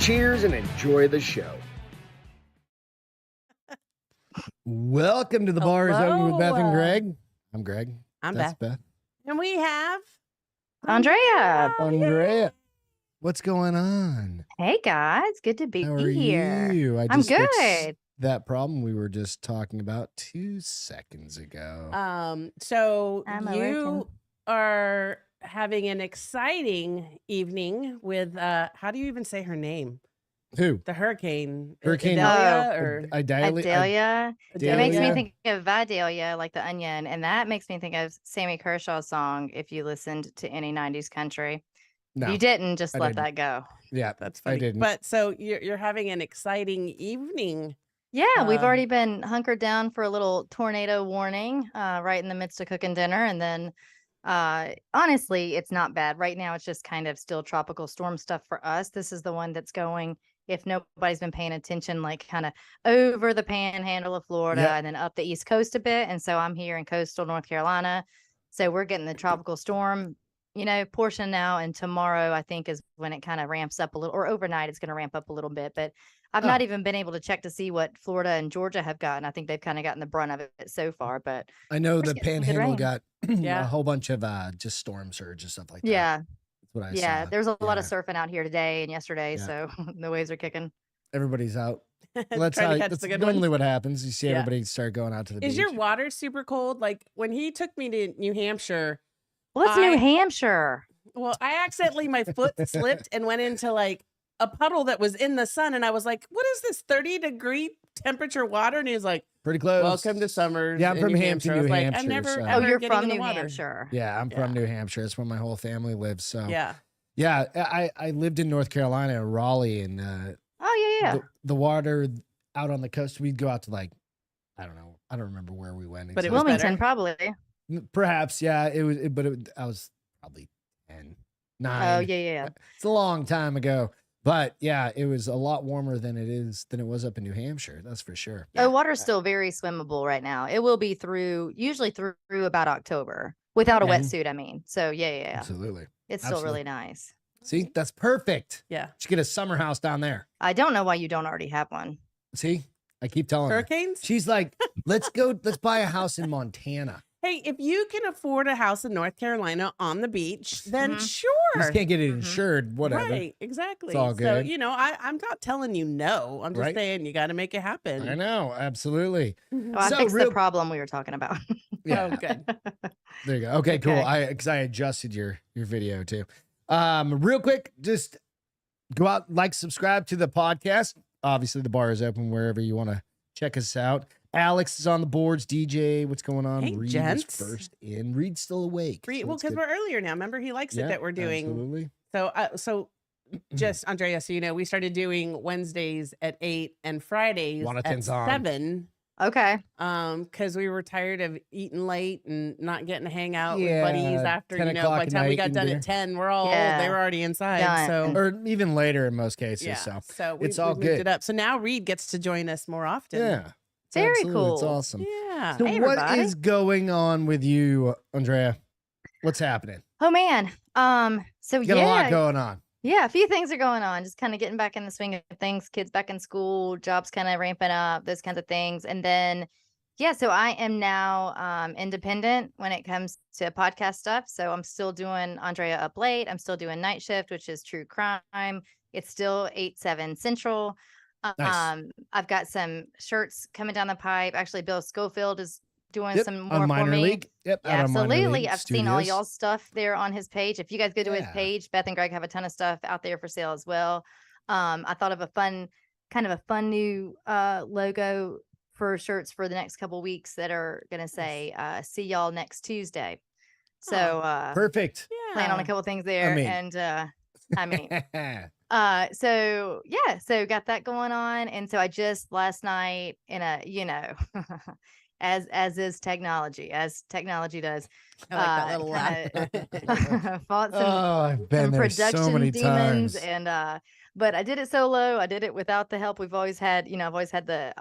Cheers and enjoy the show. Welcome to the Bar is Open with Beth and Greg. I'm Greg. I'm That's Beth. Beth. And we have Andrea. Andrea. What's going on? Hey guys, good to be How are here. you? I I'm just fixed good. that problem we were just talking about 2 seconds ago. So I'm you working. are having an exciting evening with how do you even say her name? Who? The hurricane. Hurricane Idalia or Adelia. It makes me Adelia? think of Vidalia, like the onion, and that makes me think of Sammy Kershaw's song, If You Listened to Any 90s Country. No. If you didn't, just I let didn't. that go. Yeah, That's funny. I didn't. But so you're having an exciting evening. Yeah, we've already been hunkered down for a little tornado warning right in the midst of cooking dinner. And then honestly, it's not bad. Right now, it's just kind of still tropical storm stuff for us. This is the one that's going, if nobody's been paying attention, like kind of over the panhandle of Florida and then up the East Coast a bit. And so I'm here in coastal North Carolina. So we're getting the tropical storm, portion now. And tomorrow, I think, is when it kind of ramps up a little, or overnight, it's going to ramp up a little bit. But I've not even been able to check to see what Florida and Georgia have gotten. I think they've kind of gotten the brunt of it so far. But I know we're the getting some good Panhandle rain. got Yeah. a whole bunch of just storm surge and stuff like that. Yeah. That's what I Yeah. saw. There's a lot of Yeah. surfing out here today and yesterday. Yeah. So the waves are kicking. Everybody's out. Well, that's Trying to catch that's the good normally ones. what happens. You see Yeah. everybody start going out to the beach. Is your water super cold? Like when he took me to New Hampshire, Well, it's New Hampshire. well, I accidentally, my foot slipped and went into like a puddle that was in the sun. And I was like, what is this 30-degree temperature water? And he was like, Pretty close. welcome to summer. Yeah, I'm in from New Hampton, I was New like, Hampshire, I'm never, so- Oh, ever you're getting from in the New water. Hampshire. Yeah, I'm from Yeah. New Hampshire. That's where my whole family lives. So Yeah. yeah, I lived in North Carolina, Raleigh, and Oh, yeah. the water out on the coast. We'd go out to like, I don't know, I don't remember where we went. But it was Wilmington, better. probably. Perhaps, yeah. It was, I was probably 10, 9. Oh, yeah. It's a long time ago. But yeah, it was a lot warmer than it was up in New Hampshire. That's for sure. Oh, water's still very swimmable right now. It will be usually through about October without a Okay. wetsuit. I mean, so yeah. Absolutely. It's still Absolutely. really nice. See, that's perfect. Yeah. Should get a summer house down there. I don't know why you don't already have one. See, I keep telling her. Hurricanes? She's like, let's buy a house in Montana. Hey, if you can afford a house in North Carolina on the beach, then Mhm. sure. You just can't get it Mhm. insured, whatever. Right, exactly. It's all So, good. I'm not telling you no. I'm just Right. saying you got to make it happen. I know, absolutely. Oh, I So fixed real- the problem we were talking about. Yeah, Oh, good. there you go. Okay, cool. Okay. Because I adjusted your video too. Real quick, just go out, subscribe to the podcast. Obviously, the bar is open wherever you want to check us out. Alex is on the boards. DJ, what's going on? Hey, Reed is gents. first in. Reed's still awake. Well, that's because good. we're earlier now. Remember, he likes it that we're doing. Absolutely. So just Andrea, so you know, we started doing Wednesdays at 8 and Fridays at Jonathan's on. 7. Okay. Because we were tired of eating late and not getting to hang out Yeah, with buddies after, 10 by the o'clock time we at got night done and at 10, we're all Yeah. they were already inside. Done. So Or even later in most cases. yeah, So we, it's all we moved good. it up. So now Reed gets to join us more often. yeah. Very Absolutely. It's cool. awesome. Yeah. So Hey, what everybody. is going on with you, Andrea? What's happening? Oh man. So You got a lot going on. Yeah, a few things are going on. Just kind of getting back in the swing of things. Kids back in school, jobs kind of ramping up, those kinds of things. And then, yeah, so I am now independent when it comes to podcast stuff. So I'm still doing Andrea Up Late. I'm still doing Night Shift, which is true crime. It's still 8/7 Central. Nice. I've got some shirts coming down the pipe. Actually, Bill Schofield is doing Yep, some more on for Minor me. League. Yep. out Yeah, on Minor absolutely. League I've seen all Studios. y'all's stuff there on his page. If you guys go to his Yeah. page, Beth and Greg have a ton of stuff out there for sale as well. I thought of a fun new logo for shirts for the next couple weeks that are gonna say "See y'all next Tuesday." So Perfect. Yeah. plan on a couple things there, mean- and I mean, so yeah, so got that going on, and so I just last night in a as is technology, as technology does. I like that little laugh. kinda fought some, Oh, I've been some there so production many demons, times. and but I did it solo. I did it without the help. I've always had the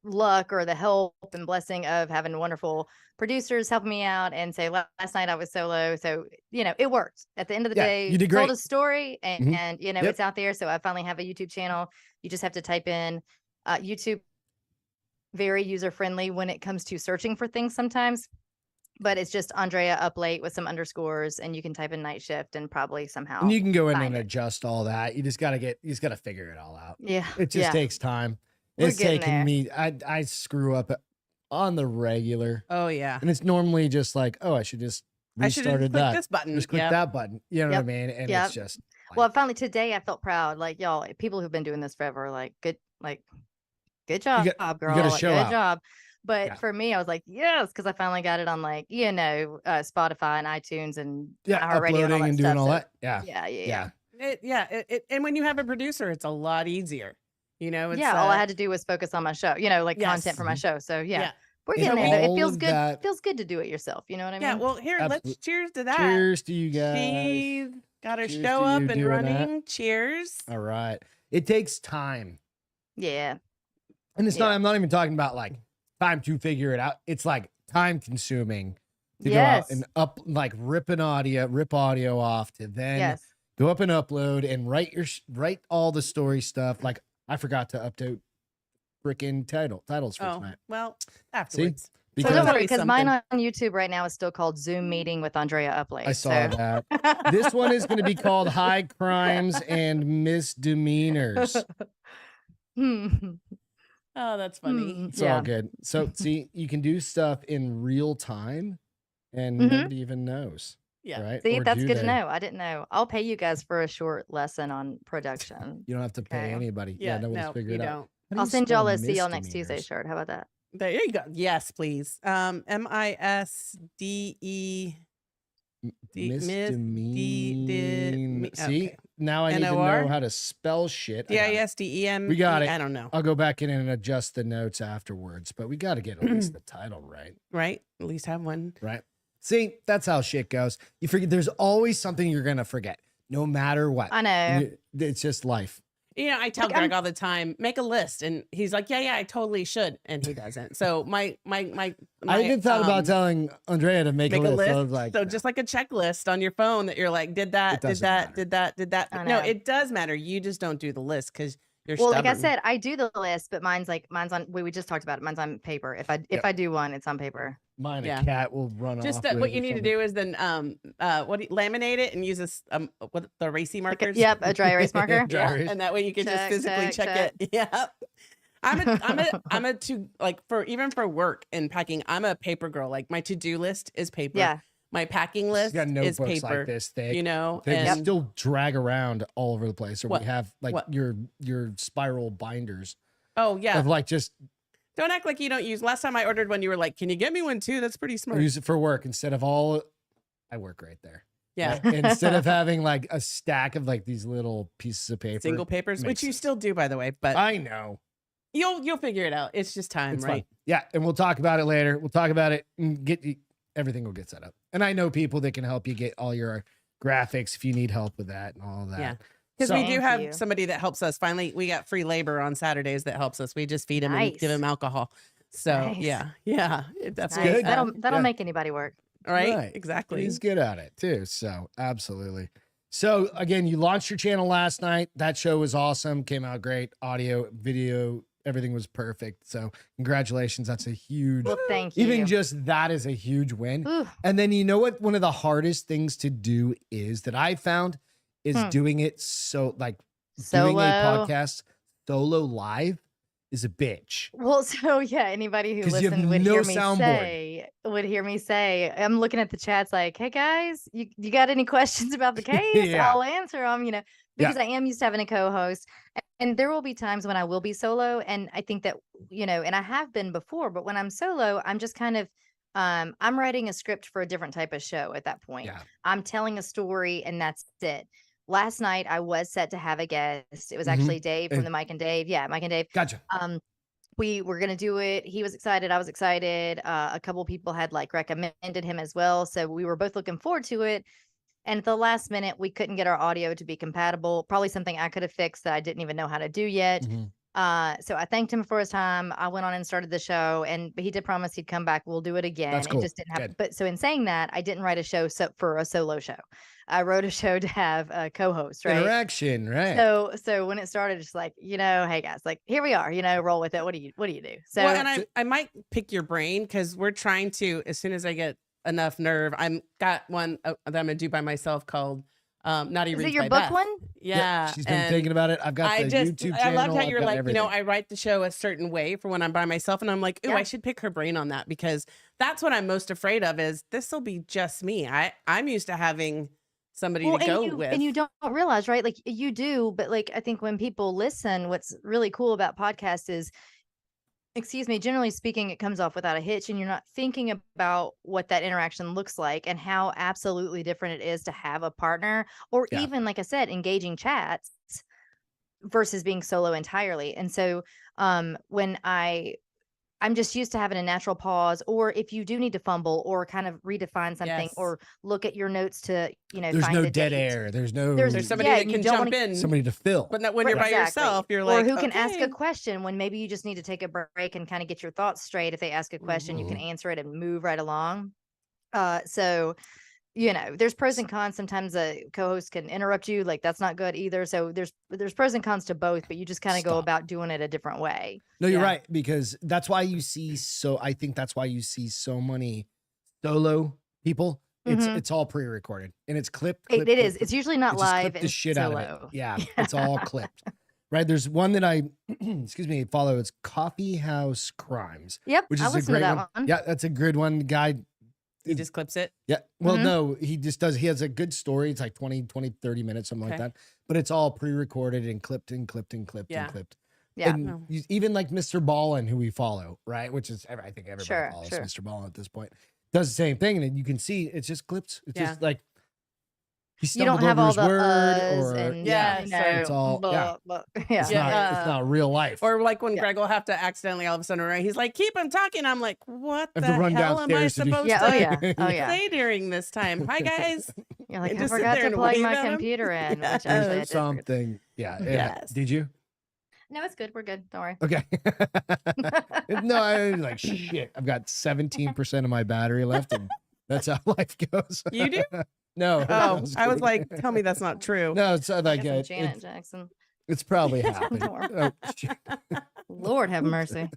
luck or the help and blessing of having wonderful producers helping me out and say last night I was solo. So, it worked. At the end of the day, you did told great. a story and, Mhm. and Yep. it's out there. So I finally have a YouTube channel. You just have to type in YouTube, very user-friendly when it comes to searching for things sometimes. But it's just Andrea Up Late with some underscores, and you can type in night shift and probably somehow. And you can go in and find it. adjust all that. You just got to figure it all out. Yeah. It just takes time. We're It's getting taking there. me, I screw up on the regular. Oh yeah. And it's normally just like, oh, I should just I should have restarted clicked that. this button. Just click Yep. that button. You know what I Yep. mean? And Yep. it's just Well, finally today I felt proud. Like y'all, people who've been doing this forever, good job, girl. gotta Like, show good out. job. But Yeah. for me, I was like, yes, because I finally got it on Spotify and iTunes and yeah, iHeartRadio uploading and doing all that. Yeah. Yeah. And when you have a producer, it's a lot easier. It's, All I had to do was focus on my show, content Yes. for my show. So Yeah. we're And getting there. Though. It all feels of good. that- Feels good to do it yourself. You know what I mean? Yeah. Well, here, let's Absolute- cheers to that. Cheers to you guys. She got her Cheers show to up you and doing running. Cheers. All right. It takes time. Yeah. And it's Yeah. not, I'm not even talking about like time to figure it out. It's like time consuming to go Yes. out and rip audio off to then Yes. go up and upload and write all the story stuff. Like I forgot to update freaking titles for Oh, tonight. well, afterwards. Because Well, don't worry, always because mine something. on YouTube right now is still called Zoom Meeting with Andrea Up Late. I saw that. This one is going to be called High Crimes and Misdemeanors. Oh, that's funny. It's all good. So see, you can do stuff in real time and Mhm. nobody even knows. Yeah. Right. See, Or that's do good they? to know. I didn't know. I'll pay you guys for a short lesson on production. You don't have to pay Okay. anybody. Yeah. Nobody's No, figured you it out. don't. How do I'll you send spell y'all a see y'all next Tuesday misdemeanors? shirt. How about that? There you go. Yes, please. MISDE. See, okay. now I need to NOR? know how to spell shit. I got it. DISDEM. We got it. I don't know. I'll go back in and adjust the notes afterwards, but we got to get at least the title right. Right? At least have one. Right. See, that's how shit goes. You forget there's always something you're going to forget, no matter what. I know. It's just life. I tell Like, Greg all the time, make a list, and he's like, yeah, I totally should, and he doesn't. So my I even thought about telling Andrea to make a list. I was like, so just like a checklist on your phone that you're like, did that, It did doesn't that, matter. did that, did that. I No, know. it does matter. You just don't do the list because you're Well, stubborn. like I said, I do the list, but mine's on. We just talked about it. Mine's on paper. If I do one, it's on paper. mine, Yeah. a cat will run just off. what with you or need to something. do is then laminate it and use this what the racy markers. Yep, a dry erase marker. Dry Yeah, erase. and that way you can just Check, physically check it. Yeah. I'm a to like for work and packing. I'm a paper girl. Like my to-do list is paper. Yeah. My packing She's list got is notebooks paper. like this thick. You know, They and still drag around all over the place, or What? we have like What? your spiral binders oh yeah. of like just Don't act like you don't use. Last time I ordered one, you were like, "Can you get me one too?" That's pretty I smart. use it for work instead of all. I work right there. Yeah. Instead of having like a stack of like these little pieces of paper. Single papers, Makes which you sense. still do, by the way, but I know. you'll figure it out. It's just time, It's right? fun. Yeah, and we'll talk about it later. We'll talk about it and everything will get set up. And I know people that can help you get all your graphics if you need help with that and all that. Yeah. Because So- we do Thank have you. somebody that helps us. Finally, we got free labor on Saturdays that helps us. We just feed him and give Nice. him alcohol. So Nice. yeah, that's Nice. good. That'll Yeah. make anybody work. right. Exactly. He's good at it too. So absolutely. So again, you launched your channel last night. That show was awesome. Came out great. Audio, video, everything was perfect. So congratulations. That's a huge, Well, thank you. even just that is a huge win. Ooh, And then you know what? One of the hardest things to do is that I found is doing it doing a Solo. podcast solo live is a bitch. Well, so yeah, anybody who 'Cause you have listened would no hear me soundboard. say, I'm looking at the chats like, hey guys, you got any questions about the case? Yeah. I'll answer them, because I am used to having a co-host. And there will be times when I will be solo. And I think that, and I have been before, but when I'm solo, I'm just kind of, I'm writing a script for a different type of show at that point. Yeah. I'm telling a story and that's it. Last night I was set to have a guest. It was actually Dave from And- the Mike and Dave. Yeah, Mike and Dave. Gotcha. We were gonna do it. He was excited. I was excited. A couple people had recommended him as well, so we were both looking forward to it. And at the last minute, we couldn't get our audio to be compatible. Probably something I could have fixed that I didn't even know how to do yet. Mhm. So I thanked him for his time. I went on and started the show, but he did promise he'd come back. We'll do it again. That's cool. It just didn't happen. Good. But so in saying that, I didn't write a show for a solo show. I wrote a show to have a co-host, right? Interaction, right? So when it started, just like, hey guys, like here we are, roll with it. What do you do? So well, and I might pick your brain because we're trying to, as soon as I get enough nerve, I'm got one that I'm gonna do by myself called Naughty is Reads it your by book Beth. one? Yeah, she's been and thinking about it. I've got the YouTube channel. I loved how I've you're got like, everything. I write the show a certain way for when I'm by myself, and I'm like, ooh, Yeah. I should pick her brain on that because that's what I'm most afraid of. Is this will be just me? I'm used to having somebody to go with, and you don't realize, right? Like you do, but like I think when people listen, what's really cool about podcasts is, generally speaking, it comes off without a hitch, and you're not thinking about what that interaction looks like and how absolutely different it is to have a partner, or even, like I said, engaging chats versus being solo entirely. And so when I'm just used to having a natural pause, or if you do need to fumble or kind of redefine something or look at your notes to, there's find no a dead date. air. There's somebody that can jump in, somebody to fill. But when you're by yourself, you're like, or who can ask a question when maybe you just need to take a break and kind of get your thoughts straight. If they ask a question, you can answer it and move right along. So there's pros and cons. Sometimes a co-host can interrupt you. Like that's not good either. So there's pros and cons to both, but you just kind of go about doing it a different way. No, you're right, because that's why you see I think that's why you see so many solo people. It's all pre-recorded and it's clipped. It is. It's usually not live. The shit solo. out of it. Yeah, it's all clipped. Right. There's one that I follow. It's Coffee House Crimes. Yep. Which is I a listened great to that one. Yeah, that's a good one. Guy. He just clips it. Yeah. Well, no, he just does. He has a good story. It's like 20, 30 minutes, something like that. But it's all pre-recorded and clipped and clipped and clipped and clipped. Yeah. And even like Mr. Ballin, who we follow, right? Which is, I think everybody follows Mr. Ballin at this point. Does the same thing. And then you can see it's just clips. It's just like he stumbled over his word, or it's all it's not real life. Or like when Greg will have to accidentally all of a sudden he's like, keep him talking. I'm like, what the run hell am I downstairs to do- supposed to Oh yeah. say during this time? Hi guys. You're like, And I just sit forgot there to and plug wave my at him. computer in. Which actually I did. Something. Yeah. Yes. Did you? No, it's good. We're good. Don't worry. Okay. No, I was like, shit. I've got 17% of my battery left, and that's how life goes. You do? No. Oh, I was like, tell me that's not true. No, it's like Janet Jackson. It's probably happened. Oh, shit. Lord have mercy.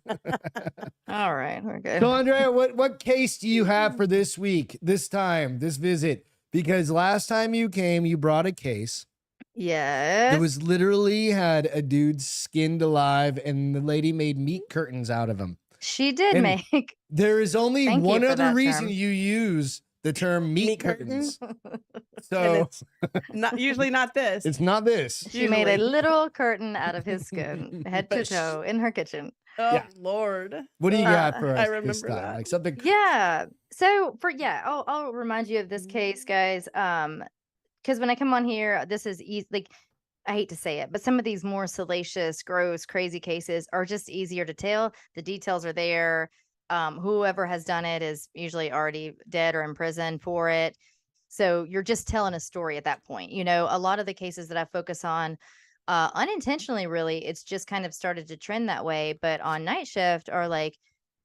All right, we're good. So, Andrea, what case do you have for this week, this visit? Because last time you came, you brought a case. Yes. It was literally had a dude skinned alive, and the lady made meat curtains out of him. She did make. There is only Thank you one for other that reason term. you use the term meat curtains. So usually not this. it's not this. She made a literal curtain out of his skin, head to toe, in her kitchen. Oh Lord. What do you got for us? I this remember time? that. Like something. Yeah. So I'll remind you of this case, guys. Because when I come on here, this is easy. Like, I hate to say it, but some of these more salacious, gross, crazy cases are just easier to tell. The details are there. Whoever has done it is usually already dead or in prison for it. So you're just telling a story at that point. A lot of the cases that I focus on, unintentionally, really, it's just kind of started to trend that way. But on night shift are like,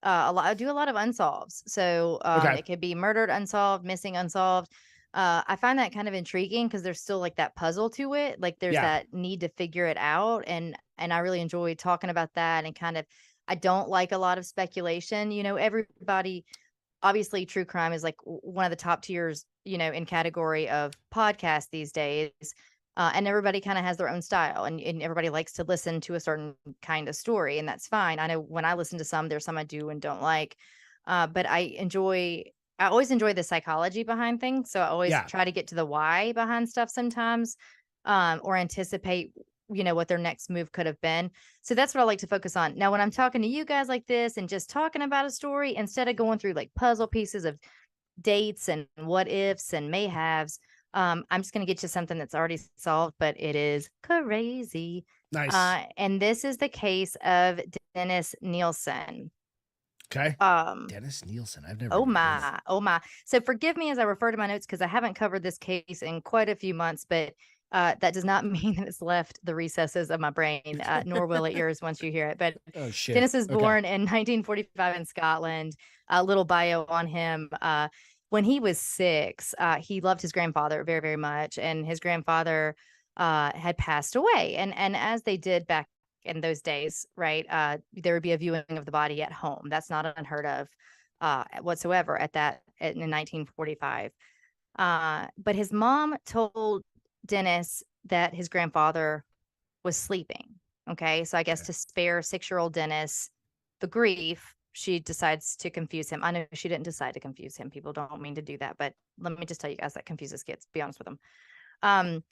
I do a lot of unsolveds. So it could be murdered, unsolved, missing, unsolved. I find that kind of intriguing because there's still like that puzzle to it. Like there's that need to figure it out. And I really enjoy talking about that, and kind of, I don't like a lot of speculation. Everybody, obviously true crime is like one of the top tiers, in category of podcasts these days. And everybody kind of has their own style, and everybody likes to listen to a certain kind of story, and that's fine. I know when I listen to some, there's some I do and don't like. But I always enjoy the psychology behind things. So I always try to get to the why behind stuff sometimes, or anticipate, what their next move could have been. So that's what I like to focus on. Now, when I'm talking to you guys like this and just talking about a story, instead of going through like puzzle pieces of dates and what ifs and may haves, I'm just going to get you something that's already solved, but it is crazy. Nice. And this is the case of Dennis Nilsen. Okay. Dennis Nilsen. I've never. Oh my. So forgive me as I refer to my notes, because I haven't covered this case in quite a few months, but That does not mean that it's left the recesses of my brain, nor will it yours once you hear it. But Oh shit. Dennis was Okay. born in 1945 in Scotland. A little bio on him. When he was 6, he loved his grandfather very, very much, and his grandfather had passed away. And as they did back in those days, right, there would be a viewing of the body at home. That's not unheard of whatsoever in 1945. But his mom told Dennis that his grandfather was sleeping. Okay. So I guess to spare 6-year-old Dennis the grief, she decides to confuse him. I know she didn't decide to confuse him. People don't mean to do that, but let me just tell you guys that confuses kids. Be honest with them.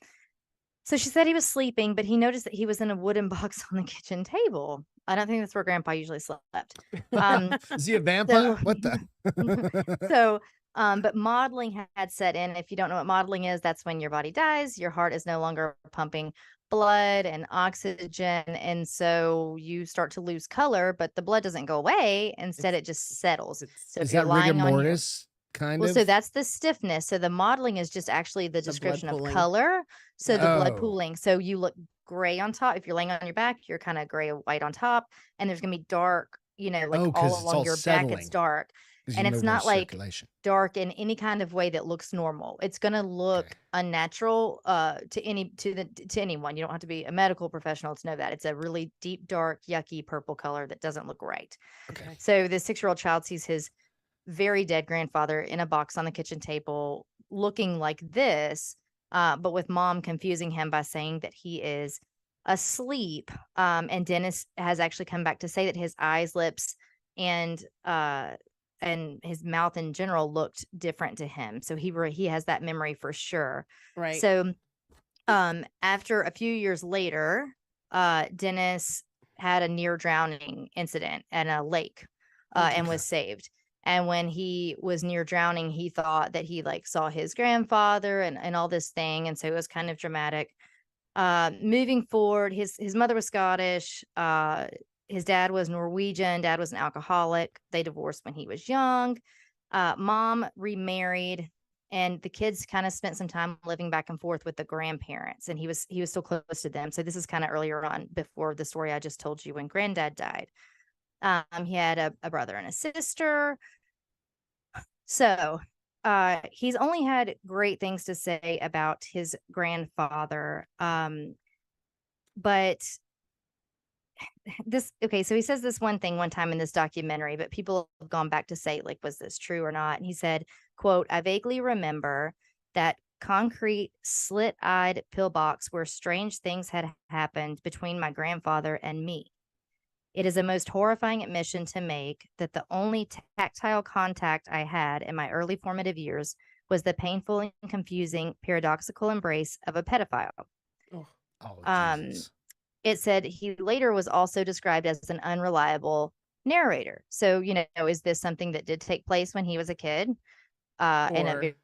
So she said he was sleeping, but he noticed that he was in a wooden box on the kitchen table. I don't think that's where Grandpa usually slept. Is he a vampire? What the? But modeling had set in. If you don't know what modeling is, that's when your body dies, your heart is no longer pumping blood and oxygen, and so you start to lose color, but the blood doesn't go away. Instead, it just settles. So Is that rigor mortis kind of? So that's the stiffness. So the modeling is just actually the description of pooling. color. So the blood Oh. pooling. So you look gray on top. If you're laying on your back, you're kind of gray or white on top, and there's gonna be dark, like 'cause all it's along all your settling. back. It's dark. 'Cause And you it's know not there's like circulation. dark in any kind of way that looks normal. It's going to look Okay. unnatural to anyone. You don't have to be a medical professional to know that. It's a really deep, dark, yucky purple color that doesn't look right. Okay. So the 6-year-old child sees his very dead grandfather in a box on the kitchen table looking like this, but with mom confusing him by saying that he is asleep. And Dennis has actually come back to say that his eyes, lips, and his mouth in general looked different to him. So he has that memory for sure. Right. So after a few years later, Dennis had a near drowning incident at a lake and was saved. And when he was near drowning, he thought that he saw his grandfather and all this thing. And so it was kind of dramatic. Moving forward, his mother was Scottish. His dad was Norwegian. Dad was an alcoholic. They divorced when he was young. Mom remarried, and the kids kind of spent some time living back and forth with the grandparents, and he was still close to them. So this is kind of earlier on, before the story I just told you when granddad died. He had a brother and a sister. So he's only had great things to say about his grandfather. But so he says this one thing one time in this documentary, but people have gone back to say, was this true or not? And he said, quote, "I vaguely remember that concrete, slit-eyed pillbox where strange things had happened between my grandfather and me. It is a most horrifying admission to make that the only tactile contact I had in my early formative years was the painful and confusing paradoxical embrace of a pedophile." Oh, Jesus. It said he later was also described as an unreliable narrator. So, is this something that did take place when he was a kid and a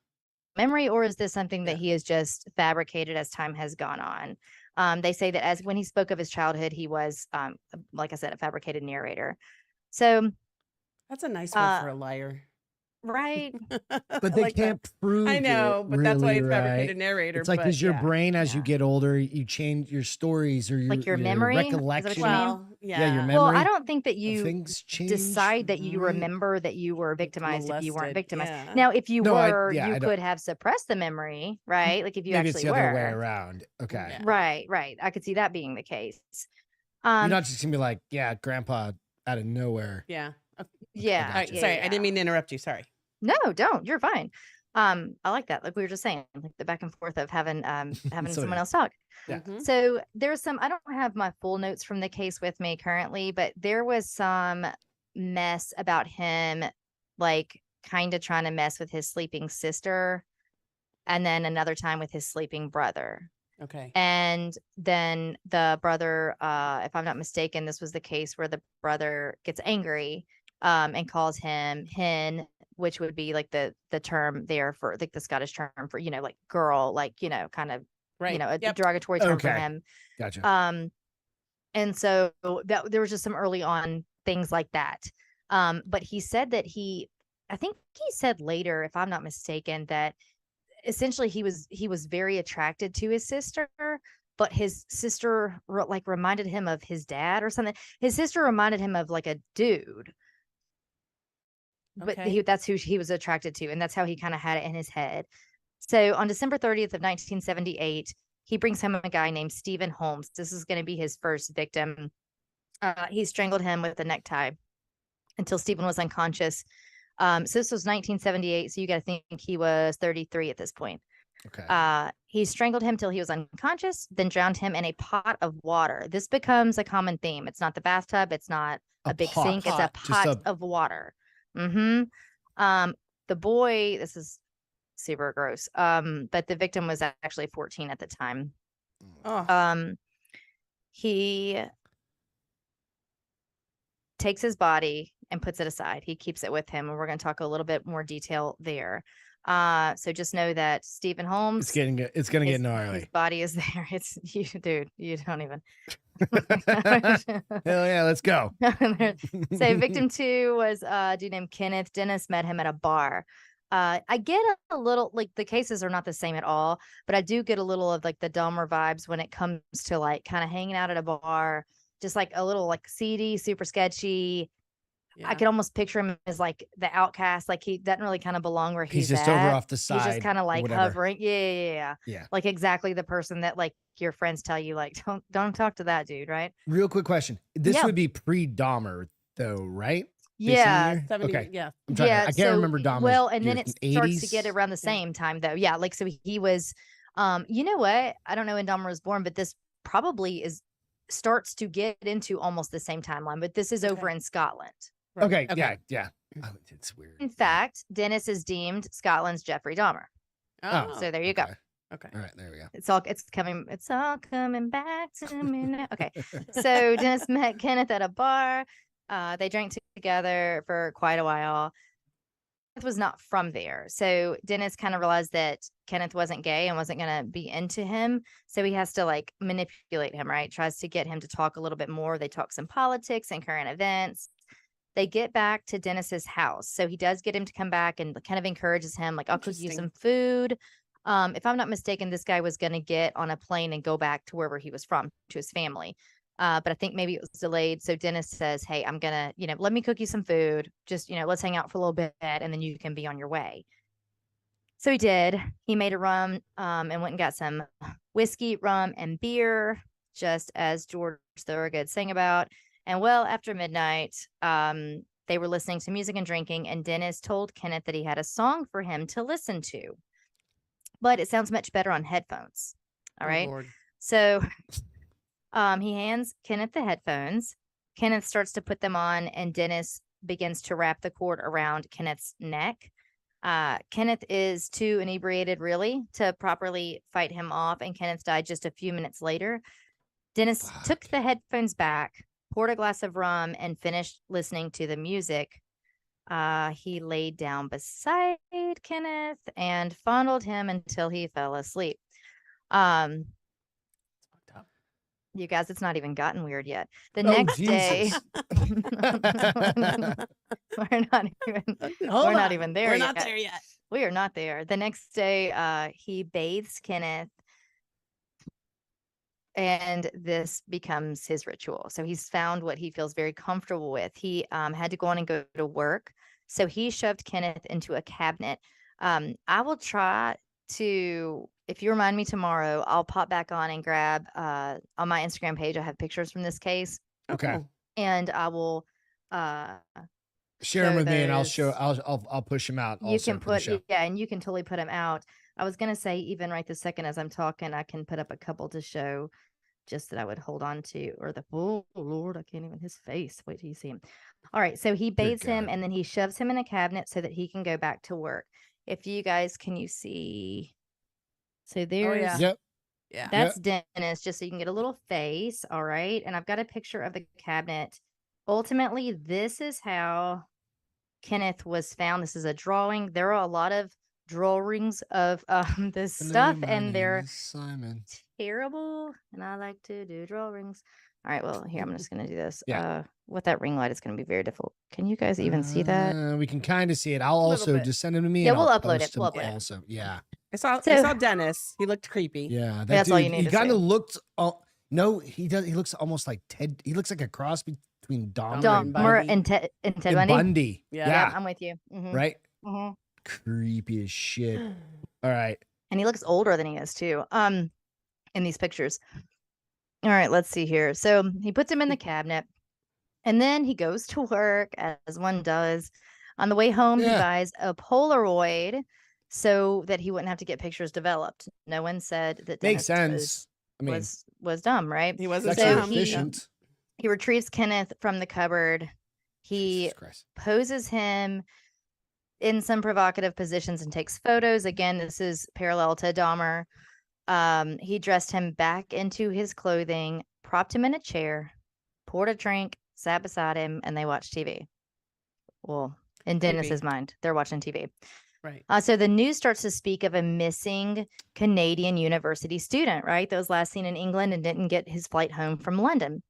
memory, or is this something that he has just fabricated as time has gone on? They say that as when he spoke of his childhood, he was, like I said, a fabricated narrator. So that's a nice word for a liar. Right. But they can't prove I know, it, but that's why really, it's fabricated right? narrator. It's like, but because your yeah. brain, as you get older, you change your stories or your memory, is that what recollection. you mean? Well, Yeah, your memory. Well, I don't think that you things change. decide that you remember that you were victimized if you weren't molested, victimized. yeah. Now, if you were, I you don't- could have suppressed the memory, right? Like if you Maybe it's actually the other were. way around. Okay. Yeah. Right. I could see that being the case. You're not just gonna be like, yeah, grandpa out of nowhere. Yeah. Yeah. All right, yeah, sorry, yeah. I didn't mean to interrupt you. Sorry. No, don't. You're fine. I like that. Like we were just saying, like the back and forth of having someone else talk. Yeah. Mhm. So there's some, I don't have my full notes from the case with me currently, but there was some mess about him, kind of trying to mess with his sleeping sister, and then another time with his sleeping brother. Okay. And then the brother, if I'm not mistaken, this was the case where the brother gets angry and calls him hen, which would be like the term there for the Scottish term for, girl, kind of, Right. a derogatory term for Okay. him. Gotcha. And so that there was just some early on things like that. But he said that I think he said later, if I'm not mistaken, that essentially he was very attracted to his sister, but his sister like reminded him of his dad or something. His sister reminded him of like a dude, but that's who he was attracted to, and that's how he kind of had it in his head. So on December 30th of 1978, he brings home a guy named Stephen Holmes. This is going to be his first victim. He strangled him with a necktie until Stephen was unconscious. So this was 1978. So you got to think he was 33 at this point. Okay. He strangled him till he was unconscious, then drowned him in a pot of water. This becomes a common theme. It's not the bathtub. It's not a big sink. It's a pot of water. The boy, this is super gross. But the victim was actually 14 at the time. He takes his body and puts it aside. He keeps it with him, and we're going to talk a little bit more detail there. So just know that Stephen Holmes, it's gonna get gnarly. His body is there. It's you, dude. You don't even. Hell yeah, let's go. So victim 2 was a dude named Kenneth. Dennis met him at a bar. I get a little, like, the cases are not the same at all, but I do get a little of like the Dahmer vibes when it comes to like kind of hanging out at a bar, just like a little like seedy, super sketchy. I could almost picture him as like the outcast. Like he doesn't really kind of belong where he's just at. over off the side. He's just kind of like whatever. hovering. Yeah. Like exactly the person that like your friends tell you like don't talk to that dude, right? Real quick question. This would be pre-Dahmer though, right? Yeah. 70, I can't remember Dahmer. Well, and then it starts to get around the same time though. Yeah, like so he was you know what? I don't know when Dahmer was born, but this probably starts to get into almost the same timeline, but this is over in Scotland. Okay. Yeah. Oh, it's weird. In fact, Dennis is deemed Scotland's Jeffrey Dahmer. Oh, so there you go. Okay. All right, there we go. It's all coming back to me now. Okay. So Dennis met Kenneth at a bar. They drank together for quite a while. Kenneth was not from there. So Dennis kind of realized that Kenneth wasn't gay and wasn't going to be into him. So he has to like manipulate him, right? Tries to get him to talk a little bit more. They talk some politics and current events. They get back to Dennis's house. So he does get him to come back and kind of encourages him, like, I'll cook you some food. If I'm not mistaken, this guy was going to get on a plane and go back to wherever he was from, to his family. But I think maybe it was delayed. So Dennis says, hey, I'm going to, let me cook you some food. Just, let's hang out for a little bit and then you can be on your way. So he did. He made a rum and went and got some whiskey, rum, and beer, just as George Thorogood sang about. And well, after midnight, they were listening to music and drinking, and Dennis told Kenneth that he had a song for him to listen to, but it sounds much better on headphones. All right. Lord. So he hands Kenneth the headphones. Kenneth starts to put them on, and Dennis begins to wrap the cord around Kenneth's neck. Kenneth is too inebriated, really, to properly fight him off, and Kenneth died just a few minutes later. Dennis took the headphones back, poured a glass of rum, and finished listening to the music. He laid down beside Kenneth and fondled him until he fell asleep. You guys, it's not even gotten weird yet. The next day, we're not even there We're yet. not there yet. We are not there. The next day, he bathes Kenneth, and this becomes his ritual. So he's found what he feels very comfortable with. He had to go on and go to work. So he shoved Kenneth into a cabinet. I will try to, if you remind me tomorrow, I'll pop back on and grab on my Instagram page. I have pictures from this case. Okay. And I will share them with me, and I'll push them out. You can put, and you can totally put them out. I was going to say, even right this second as I'm talking, I can put up a couple to show just that I would hold on to, or oh Lord, I can't even, his face. Wait till you see him. All right. So he bathes him, and then he shoves him in a cabinet so that he can go back to work. If you guys, can you see? So there's, that's Dennis, just so you can get a little face. All right. And I've got a picture of the cabinet. Ultimately, this is how Kenneth was found. This is a drawing. There are a lot of drawings of this stuff, and they're terrible, and I like to do drawings. All right, well, here, I'm just gonna do this. With that ring light, it's gonna be very difficult. Can you guys even see that? We can kind of see it. I'll also just send them to me. Yeah, we'll upload it. Also, yeah. I saw So- Dennis. He looked creepy. Yeah, that That's dude, all you need he to kind say. of looked. No, he does. He looks almost like Ted. He looks like a cross between Dahmer Dahmer and Bundy. and Ted and Bundy. Bundy. Yeah. Yeah, I'm with you. Mhm, Right. mhm. Creepy as shit. All right. And he looks older than he is too. In these pictures. All right, let's see here. So he puts him in the cabinet, and then he goes to work as one does. On the way home, he Yeah. buys a Polaroid so that he wouldn't have to get pictures developed. No one said that Makes Dennis sense. I mean, was dumb, right? He it's wasn't actually So dumb. efficient. He retrieves Kenneth from the cupboard. He Jesus Christ. poses him in some provocative positions and takes photos. Again, this is parallel to Dahmer. He dressed him back into his clothing, propped him in a chair, poured a drink, sat beside him, and they watched TV. Well, in Dennis's mind, they're watching TV. Right. So the news starts to speak of a missing Canadian university student, right? That was last seen in England and didn't get his flight home from London.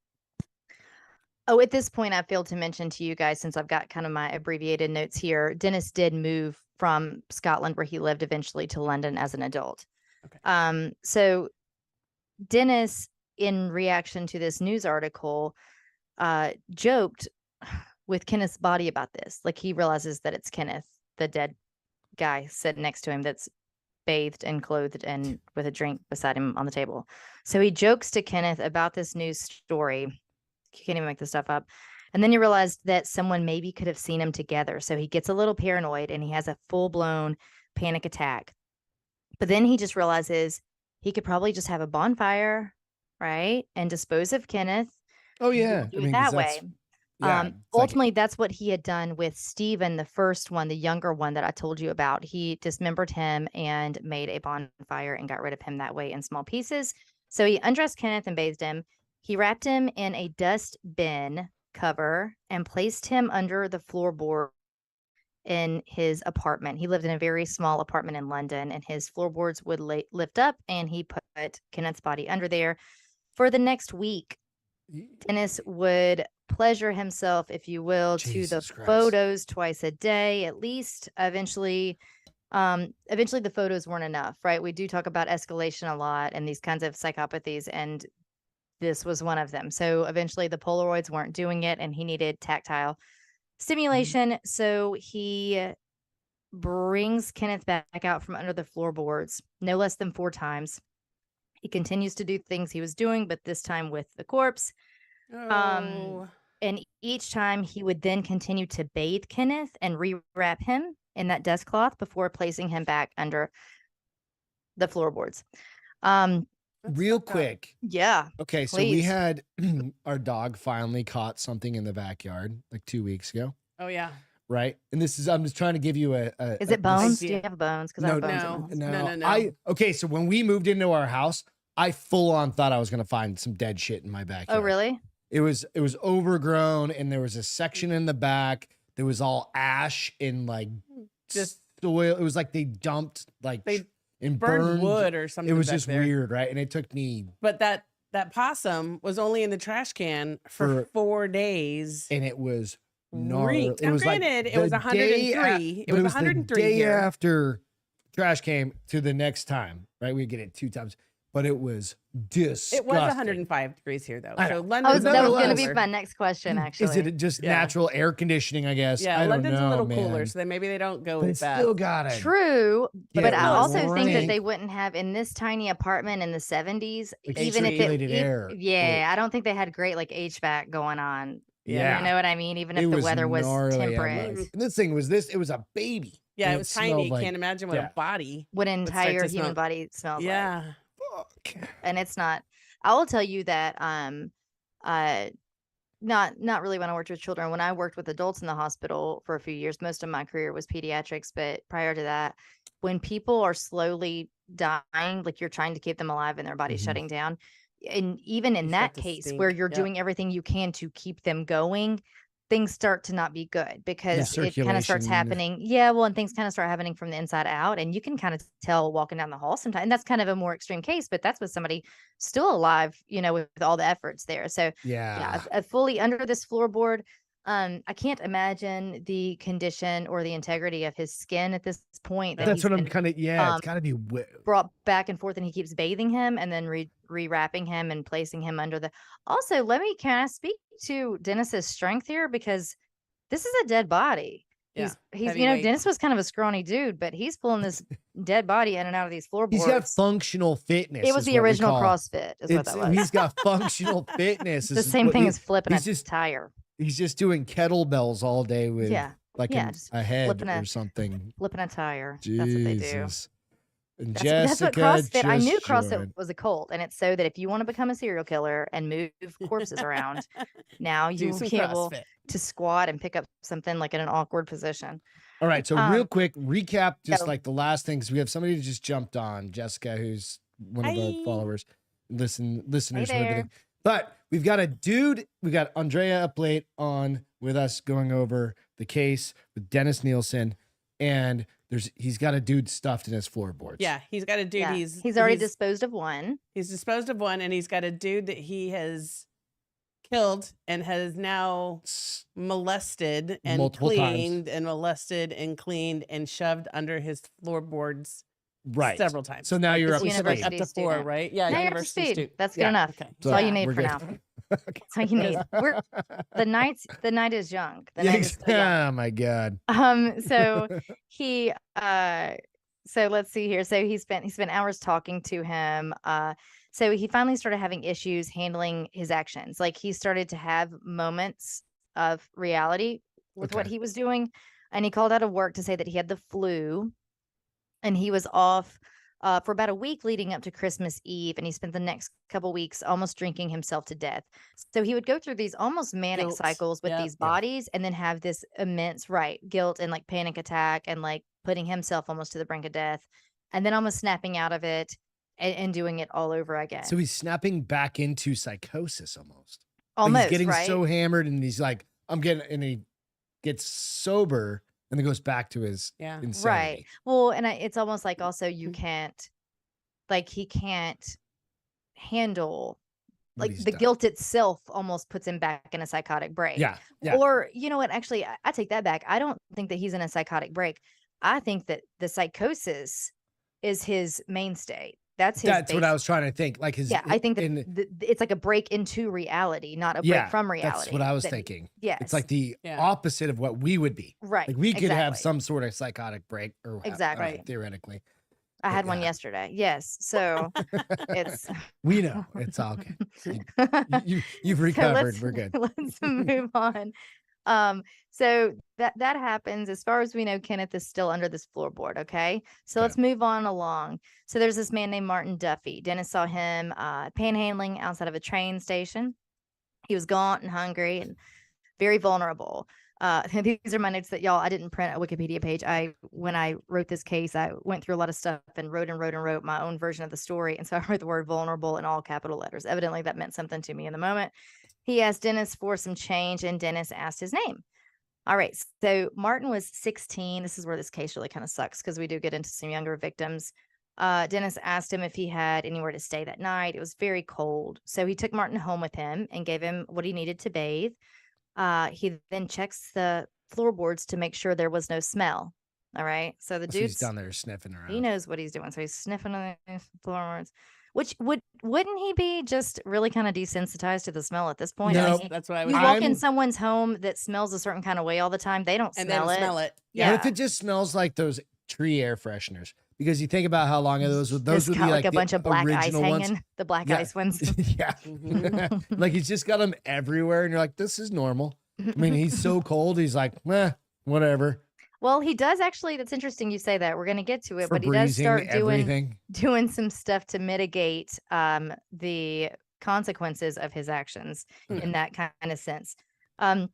Oh, at this point, I failed to mention to you guys, since I've got kind of my abbreviated notes here, Dennis did move from Scotland, where he lived, eventually to London as an adult. Okay. So Dennis, in reaction to this news article, joked with Kenneth's body about this. Like, he realizes that it's Kenneth, the dead guy sitting next to him, that's bathed and clothed and with a drink beside him on the table. So he jokes to Kenneth about this news story. You can't even make this stuff up. And then he realized that someone maybe could have seen him together. So he gets a little paranoid and he has a full-blown panic attack. But then he just realizes he could probably just have a bonfire, right? And dispose of Kenneth. Oh yeah. Do it that 'cause way. that's- yeah, it's like- Ultimately, that's what he had done with Stephen, the first one, the younger one that I told you about. He dismembered him and made a bonfire and got rid of him that way in small pieces. So he undressed Kenneth and bathed him. He wrapped him in a dust bin cover and placed him under the floorboard in his apartment. He lived in a very small apartment in London, and his floorboards would lift up, and he put Kenneth's body under there. For the next week, Dennis would pleasure himself, if you will, to the Jesus Christ. photos twice a day, at least. Eventually, the photos weren't enough, right? We do talk about escalation a lot and these kinds of psychopathies, and this was one of them. So eventually the Polaroids weren't doing it, and he needed tactile stimulation. So he brings Kenneth back out from under the floorboards no less than 4 times. He continues to do things he was doing, but this time with the corpse. Oh. And each time he would then continue to bathe Kenneth and rewrap him in that dust cloth before placing him back under the floorboards. Real quick. Yeah. Okay, so we Please. had our dog finally caught something in the backyard like 2 weeks ago, Oh yeah. right? And this is I'm just trying to give you a Is it bones? Do idea. you have bones? Because I have bones. in No. mine. No. Okay, so when we moved into our house, I full on thought I was gonna find some dead shit in my backyard. Oh, really? It was overgrown, and there was a section in the back that was all ash and like Just soil. It was like they dumped like They and burned burned wood or something. It was back just there. weird, right? And it took me, But that possum was only in the trash can for 4 days. and it was gnarly. Reeked. It Now, was like granted, it the was day 103. It but was the 103 day here. after trash came to the next time, right? We get it 2 times, but it was disgusting. It was 105 degrees here, though. I So know. London's That was going to be cooler. my next question, actually. Is it just Yeah. natural air conditioning? I guess. Yeah, I don't London's know, a little man. cooler, so then maybe they don't go But with it's that. still got it. True, Yeah, but I it also was think that rank. they wouldn't have in this tiny apartment in the 70s, Like even if it, circulated air. yeah, I don't think they had great like HVAC going on. Yeah. You know what I mean? Even It if the was weather was gnarly. I'm temperate, like- and this thing was this. It was a baby. Yeah, and it was smelled tiny. like- Can't imagine what yeah. a body. what an would start entire to human smell. body smells like. Yeah. Fuck. And it's not. I will tell you that not really when I worked with children. When I worked with adults in the hospital for a few years, most of my career was pediatrics, but prior to that, when people are slowly dying, like you're trying to keep them alive and their body's Mhm. shutting down, and even in You that start to case where stink. you're Yep. doing everything you can to keep them going, things start to not be good because it kind of starts circulation. happening. Yeah, well, and things kind of start happening from the inside out, and you can kind of tell walking down the hall sometimes. And that's kind of a more extreme case, but that's with somebody still alive, with all the efforts there. So Yeah. fully under this floorboard. I can't imagine the condition or the integrity of his skin at this point. That That's he's what I'm been kind of. Yeah, it's got to be. brought back and forth, and he keeps bathing him and then rewrapping him and placing him under the. Also, can I speak to Dennis's strength here, because this is a dead body. Yeah, He's heavyweight. Dennis was kind of a scrawny dude, but he's pulling this dead body in and out of these floorboards. He's got functional fitness. It was the original CrossFit, is what that was. He's got functional fitness. The same thing as flipping a tire. He's just doing kettlebells all day with a head or something. Flipping a tire. Jesus. That's what they do. And that's what Jessica CrossFit. I knew just CrossFit joined. was a cult, and it's so that if you want to become a serial killer and move corpses around, now you will be able to squat and pick up something like in an awkward position. All right, so real quick recap, just like the last things. We have somebody who just jumped on, Jessica, who's one of our followers, listeners. But we've got a dude. We got Andrea Up Late on with us going over the case with Dennis Nilsen, and he's got a dude stuffed in his floorboards. Yeah, he's got a dude. Yeah. He's already disposed of one. He's disposed of one, and he's got a dude that he has killed and has now molested and Multiple cleaned times. and molested and cleaned and shoved under his floorboards several times. So now you're up to speed. Up to 4, right? Yeah, now university you're up to student. speed. That's good enough. Okay. That's all you need we're for good. now. That's all you need. The night is young. The night is still young. Oh my God. So he so let's see here. So he spent hours talking to him. So he finally started having issues handling his actions. Like he started to have moments of reality with what he was doing. And he called out of work to say that he had the flu, and he was off for about a week leading up to Christmas Eve. And he spent the next couple weeks almost drinking himself to death. So he would go through these almost manic cycles with these bodies, and then have this immense guilt and like panic attack, and like putting himself almost to the brink of death, and then almost snapping out of it and doing it all over again. So he's snapping back into psychosis almost. Almost, like he's getting right? so hammered, and he's like, and he gets sober and then goes back to his insanity. Right. Well, and it's almost like also he can't handle like the guilt itself almost puts him back in a psychotic break. Yeah. Or you know what? Actually, I take that back. I don't think that he's in a psychotic break. I think that the psychosis is his mainstay. That's what I was trying to think. Like his. Yeah, I think that it's like a break into reality, not a break from reality. That's what I was thinking. Yeah, it's like the opposite of what we would be. Right. Like we could have some sort of psychotic break, or theoretically. I had one yesterday. Yes. So it's. We know it's all good. You've recovered. We're good. Let's move on. So that happens. As far as we know, Kenneth is still under this floorboard. Okay. So let's move on along. So there's this man named Martin Duffy. Dennis saw him panhandling outside of a train station. He was gaunt and hungry and very vulnerable. These are my notes that I didn't print a Wikipedia page. When I wrote this case, I went through a lot of stuff and wrote my own version of the story. And so I wrote the word vulnerable in all capital letters. Evidently that meant something to me in the moment. He asked Dennis for some change, and Dennis asked his name. All right. So Martin was 16. This is where this case really kind of sucks, because we do get into some younger victims. Dennis asked him if he had anywhere to stay that night. It was very cold. So he took Martin home with him and gave him what he needed to bathe. He then checks the floorboards to make sure there was no smell. All right. So the dude's down there sniffing around. He knows what he's doing. So he's sniffing on the floorboards. Which wouldn't he be just really kind of desensitized to the smell at this point? No, that's what I was. You walk in someone's home that smells a certain kind of way all the time. They don't smell it. Yeah. What if it just smells like those tree air fresheners? Because you think about how long those would be like a bunch of black ice ones. hanging, the black ice ones. Yeah. Like he's just got them everywhere, and you're like, this is normal. I mean, he's so cold. He's like, whatever. Well, he does actually. That's interesting you say that. We're going to get to it, but he does start doing some stuff to mitigate the consequences of his actions in that kind of sense. So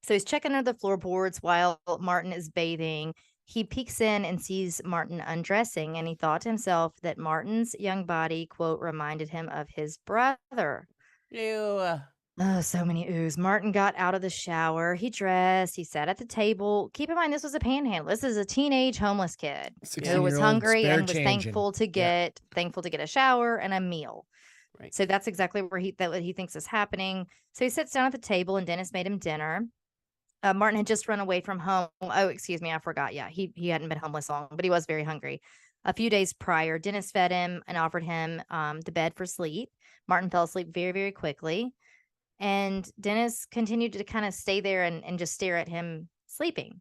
he's checking under the floorboards while Martin is bathing. He peeks in and sees Martin undressing, and he thought to himself that Martin's young body, quote, reminded him of his brother. Ew. Oh, so many oohs. Martin got out of the shower. He dressed. He sat at the table. Keep in mind, this was a panhandler. This is a teenage homeless kid who was hungry and was thankful to get a shower and a meal. Right. So that's exactly what he thinks is happening. So he sits down at the table, and Dennis made him dinner. Martin had just run away from home. Oh, excuse me, I forgot. Yeah, he hadn't been homeless long, but he was very hungry. A few days prior, Dennis fed him and offered him the bed for sleep. Martin fell asleep very, very quickly. And Dennis continued to kind of stay there and just stare at him sleeping.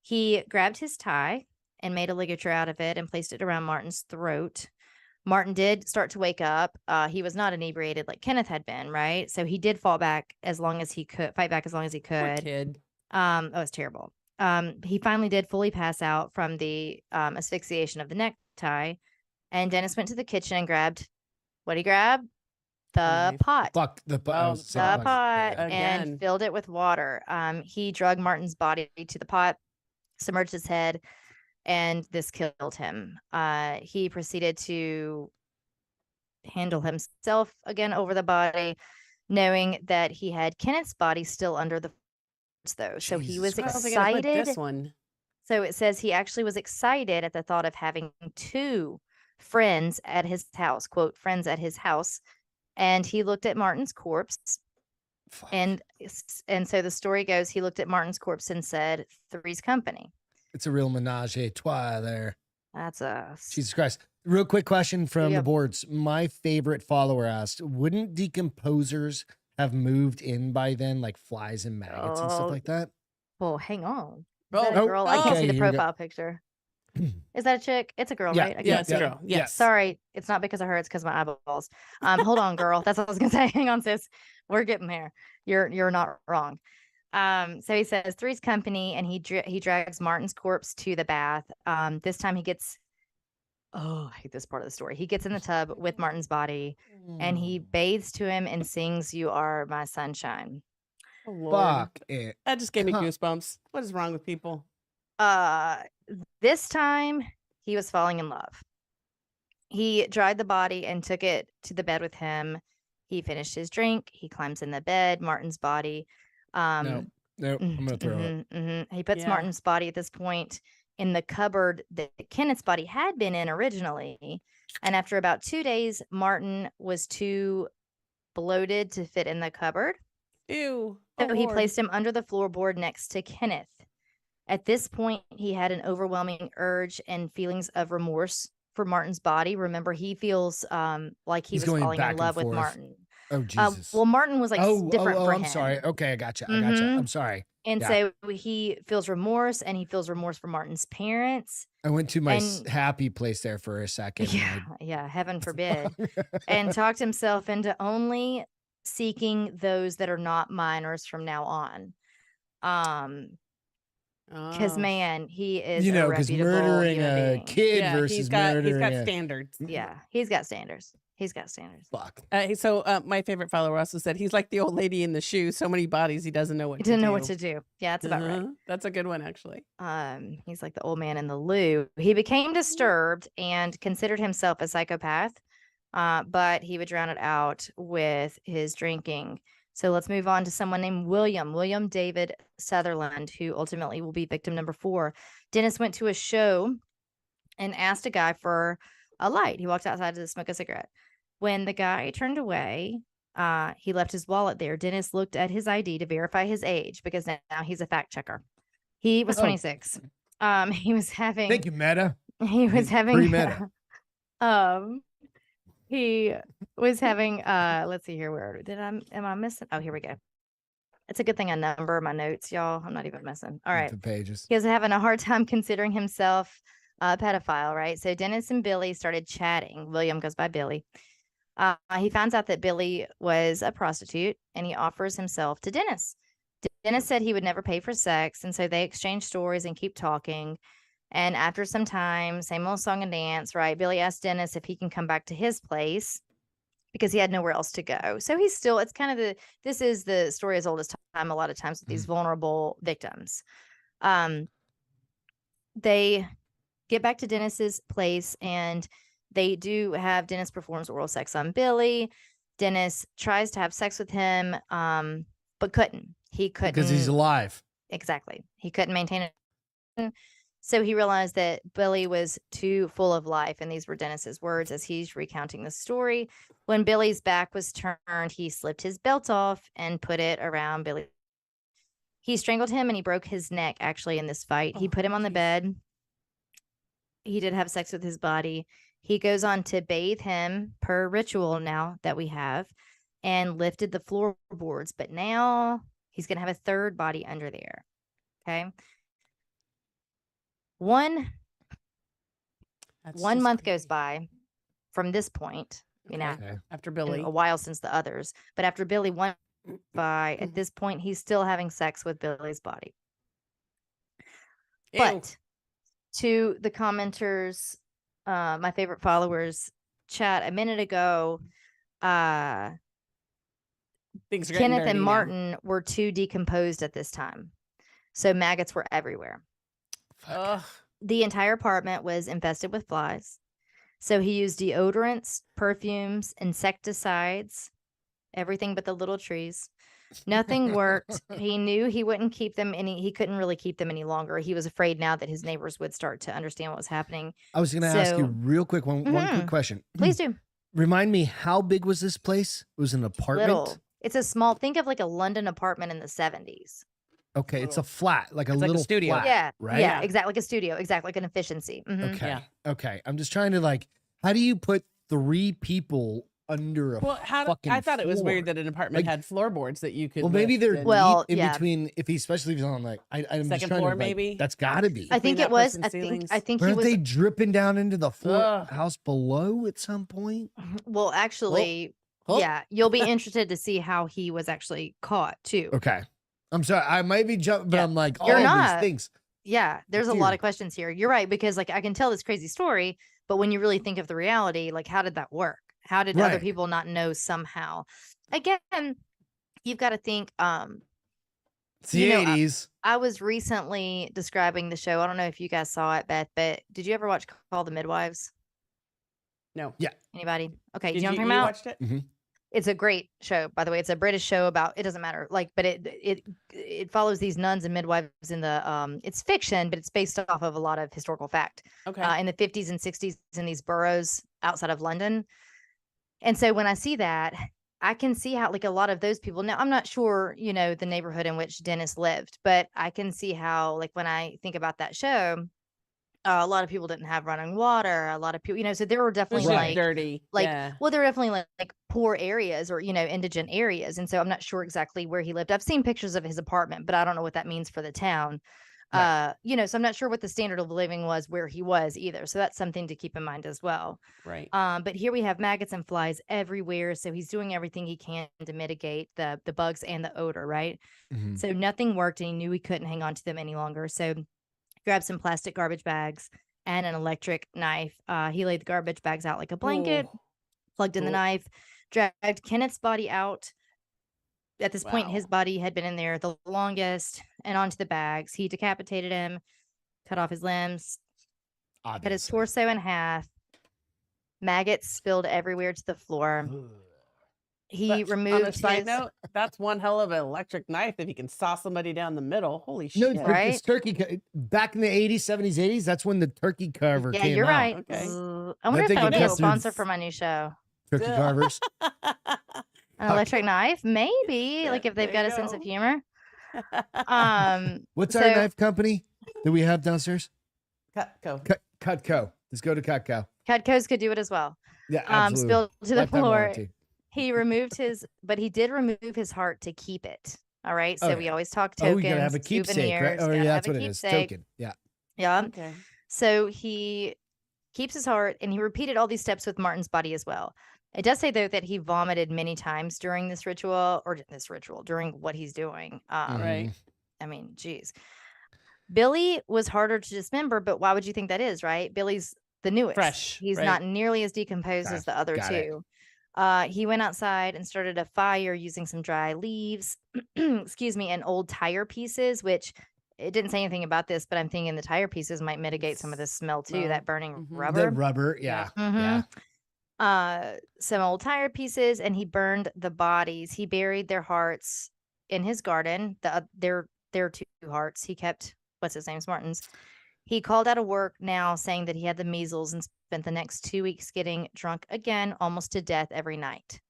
He grabbed his tie and made a ligature out of it and placed it around Martin's throat. Martin did start to wake up. He was not inebriated like Kenneth had been, right? So he did fight back as long as he could. Poor kid. It was terrible. He finally did fully pass out from the asphyxiation of the necktie. And Dennis went to the kitchen and grabbed what he grabbed? The Knife. pot. Fuck the Oh, The pot. pot Again. and filled it with water. He drugged Martin's body to the pot, submerged his head, and this killed him. He proceeded to handle himself again over the body, knowing that he had Kenneth's body still under the though. So he was Jesus Where else are they gonna put excited. this one. So it says he actually was excited at the thought of having two friends at his house, quote, friends at his house. And he looked at Martin's corpse. Fuck. And so the story goes, he looked at Martin's corpse and said, Three's company. It's a real menage a trois there. That's a Jesus Christ. Real quick question from Yeah. the boards. My favorite follower asked, wouldn't decomposers have moved in by then, like flies and maggots and Oh. stuff like that? well, hang on. Is Oh, that a oh, girl? I can't okay, see the here we go. profile picture. Is that a chick? It's a girl, Yeah, right? I yeah, can't it's see a it. girl. Yeah. Yes. Sorry, it's not because of her. It's because my eyeballs. Hold on, girl. That's what I was gonna say. Hang on, sis. We're getting there. You're not wrong. So he says Three's company, and he drags Martin's corpse to the bath. This time he gets. Oh, I hate this part of the story. He gets in the tub with Martin's body, and he bathes to him and sings, "You are my sunshine." Oh, Lord. Fuck it. That just gave me Huh. goosebumps. What is wrong with people? This time he was falling in love. He dried the body and took it to the bed with him. He finished his drink. He climbs in the bed, Martin's body. No, I'm gonna throw up. He puts Yeah. Martin's body at this point in the cupboard that Kenneth's body had been in originally. And after about 2 days, Martin was too bloated to fit in the cupboard. Ew. So Oh, he Lord. placed him under the floorboard next to Kenneth. At this point, he had an overwhelming urge and feelings of remorse for Martin's body. Remember, he feels like he He's was going falling back in and love with forth. Martin. Oh, Jesus. Well, Martin was like different for him. I'm sorry. Okay, I gotcha. I Mhm. I'm sorry. And Yeah. so he feels remorse, and he feels remorse for Martin's parents. I went to my And- happy place there for a second. Yeah, heaven forbid. And talked himself into only seeking those that are not minors from now on. Because Oh. man, he is you a know, because reputable murdering human a being. kid Yeah, versus he's got murdering a standards. Yeah, he's got standards. He's got standards. fuck. So my favorite follower also said he's like the old lady in the shoe. So many bodies, he doesn't know what He to didn't do. know what to do. Yeah, that's about right. Uh-huh. That's a good one, actually. He's like the old man in the loo. He became disturbed and considered himself a psychopath, but he would drown it out with his drinking. So let's move on to someone named William David Sutherland, who ultimately will be victim number 4. Dennis went to a show and asked a guy for a light. He walked outside to smoke a cigarette. When the guy turned away, he left his wallet there. Dennis looked at his ID to verify his age because now he's a fact checker. He was Oh. 26. He was having. Thank you, Meta. He was having. Pre-meta. He was having. Let's see here. Where am I missing? Oh, here we go. It's a good thing I number my notes, y'all. I'm not even missing. All right. The pages. He was having a hard time considering himself a pedophile, right? So Dennis and Billy started chatting. William goes by Billy. He finds out that Billy was a prostitute, and he offers himself to Dennis. Dennis said he would never pay for sex, and so they exchange stories and keep talking. And after some time, same old song and dance, right? Billy asked Dennis if he can come back to his place because he had nowhere else to go. So he's still, it's kind of this is the story as old as time a lot of times with these vulnerable victims. They get back to Dennis's place, and they do have Dennis performs oral sex on Billy. Dennis tries to have sex with him, but couldn't. He couldn't. Because he's alive. Exactly. He couldn't maintain it. So he realized that Billy was too full of life. And these were Dennis's words as he's recounting the story. When Billy's back was turned, he slipped his belt off and put it around Billy. He strangled him and he broke his neck actually in this fight. He put him on the bed. He did have sex with his body. He goes on to bathe him per ritual now that we have and lifted the floorboards. But now he's going to have a third body under there. Okay. One month goes by from this point, you know, after Billy, a while since the others, but after Billy went by, at this point, he's still having sex with Billy's body. Ew. But to the commenters, my favorite followers chat a minute ago, Things are Kenneth and now. Martin were too decomposed at this time. So maggots were everywhere. Ugh. The entire apartment was infested with flies. So he used deodorants, perfumes, insecticides, everything but the little trees. Nothing worked. He knew he wouldn't keep them he couldn't really keep them any longer. He was afraid now that his neighbors would start to understand what was happening. I was going to ask you real quick, one quick question. Please do. Remind me, how big was this place? It was an apartment? Little. It's a small, think of like a London apartment in the 70s. Okay, it's a flat, like a It's little like a studio. flat, Yeah. right? Yeah, exactly. Like a studio. Exactly. Like an efficiency. Mhm. Okay. Yeah. Okay. I'm just trying to how do you put 3 people under a fucking I thought it was floor? weird that an apartment had floorboards that you could. Well, maybe lift they're and- Well, in yeah. between. If he especially if he's on I'm just Second trying floor, to, maybe? that's got to be. I think Between it was. that I person's think ceilings. he Aren't was. they dripping down into the floor Ugh. house below at some point? Well, actually, yeah, you'll be interested to see how he was actually caught too. Okay. I'm sorry. I might be jumping, but Yeah. I'm like, all You're of not. these things. Yeah, there's a Dude. lot of questions here. You're right, because I can tell this crazy story, but when you really think of the reality, how did that work? How did other Right. people not know somehow? Again, you've got to think. It's the You know, 80s. I was recently describing the show. I don't know if you guys saw it, Beth, but did you ever watch Call the Midwives? No. Anybody? Okay, Did you know what you I'm talking about? watched it? It's a great show, by the way. It's a British show about, it doesn't matter, but it follows these nuns and midwives in the it's fiction, but it's based off of a lot of historical fact. Okay. In the 50s and 60s in these boroughs outside of London. And so when I see that, I can see how a lot of those people, now I'm not sure, the neighborhood in which Dennis lived, but I can see how when I think about that show, a lot of people didn't have running water. A lot of people, so there were It was definitely just dirty. Yeah. well, there were definitely like poor areas or, indigent areas. And so I'm not sure exactly where he lived. I've seen pictures of his apartment, but I don't know what that means for the town. Right. So I'm not sure what the standard of living was where he was either. So that's something to keep in mind as well. Right. But here we have maggots and flies everywhere. So he's doing everything he can to mitigate the bugs and the odor, right? Mhm. So nothing worked and he knew he couldn't hang on to them any longer. So grabbed some plastic garbage bags and an electric knife. He laid the garbage bags out like a blanket, Ooh. plugged in the Cool. knife, dragged Kenneth's body out. At this point, Wow. his body had been in there the longest and onto the bags. He decapitated him, cut off his limbs, cut his Obviously. torso in half. Maggots spilled everywhere to the floor. He But removed on a side his- note, that's one hell of an electric knife if you can saw somebody down the middle. Holy No, shit. but Right? this turkey back in the 80s, 70s, 80s, that's when the turkey carver Yeah, came you're out. right. Okay. I wonder if think that would it be a got sponsor through- for my new show. Turkey Yeah. carvers. An electric knife, maybe. Yeah, Like if they've there got you a sense of go. humor. What's So- our knife company that we have downstairs? Go. Cutco. Let's go to Cutco. Cutco's could do it as well. Yeah, absolutely. Spilled to the Lifetime floor. warranty. He removed but he did remove his heart to keep it. All right. So Oh, we yeah. always talk Oh, tokens. you gotta have a keepsake, right? souvenirs, Oh, gotta yeah, have that's a what it is. keepsake. Token. Yeah. Yeah. Okay. So he keeps his heart and he repeated all these steps with Martin's body as well. It does say though that he vomited many times during this ritual during what he's doing. Right. I mean, geez. Billy was harder to dismember, but why would you think that is, right? Billy's the newest. Fresh, He's right. not nearly as decomposed Okay, as the other got it. two. He went outside and started a fire using some dry leaves, excuse me, and old tire pieces, which it didn't say anything about this, but I'm thinking the tire pieces might mitigate some of the smell too, Smell. that burning Mhm. rubber. The rubber. Yeah. Mhm. Yeah. Some old tire pieces, and he burned the bodies. He buried their hearts in his garden. Their two hearts. He kept what's his name's Martin's. He called out of work now, saying that he had the measles and spent the next 2 weeks getting drunk again, almost to death every night.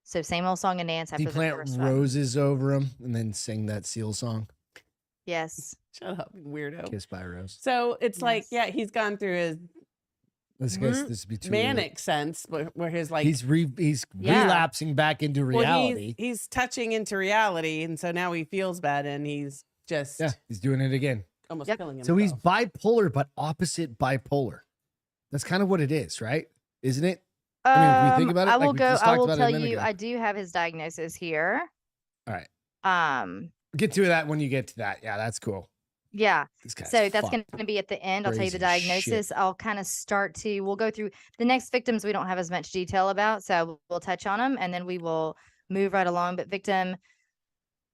So same old song and dance Do after you the plant first one. roses over them and then sing that seal song? Yes. Shut up, weirdo. Kiss by a Rose. So it's like, Yes. yeah, he's gone through his This be too manic sense, where his like he's Yeah. relapsing back into reality. he's touching into reality, and so now he feels bad, and he's just Yeah, he's doing it again. almost Yep. killing himself. So he's bipolar, but opposite bipolar. That's kind of what it is, right? Isn't it? I mean, if we think about it, I like will we go. just I talked will about it a tell minute you. ago. I do have his diagnosis here. All right. Um. Get to that when you get to that. Yeah, that's cool. Yeah. This guy's So that's fucked. going to be at the end. I'll tell you the Crazy diagnosis. I'll kind of start to. We'll go through the next victims. We don't have as much detail about, so we'll touch on them, and then we will move right along. But victim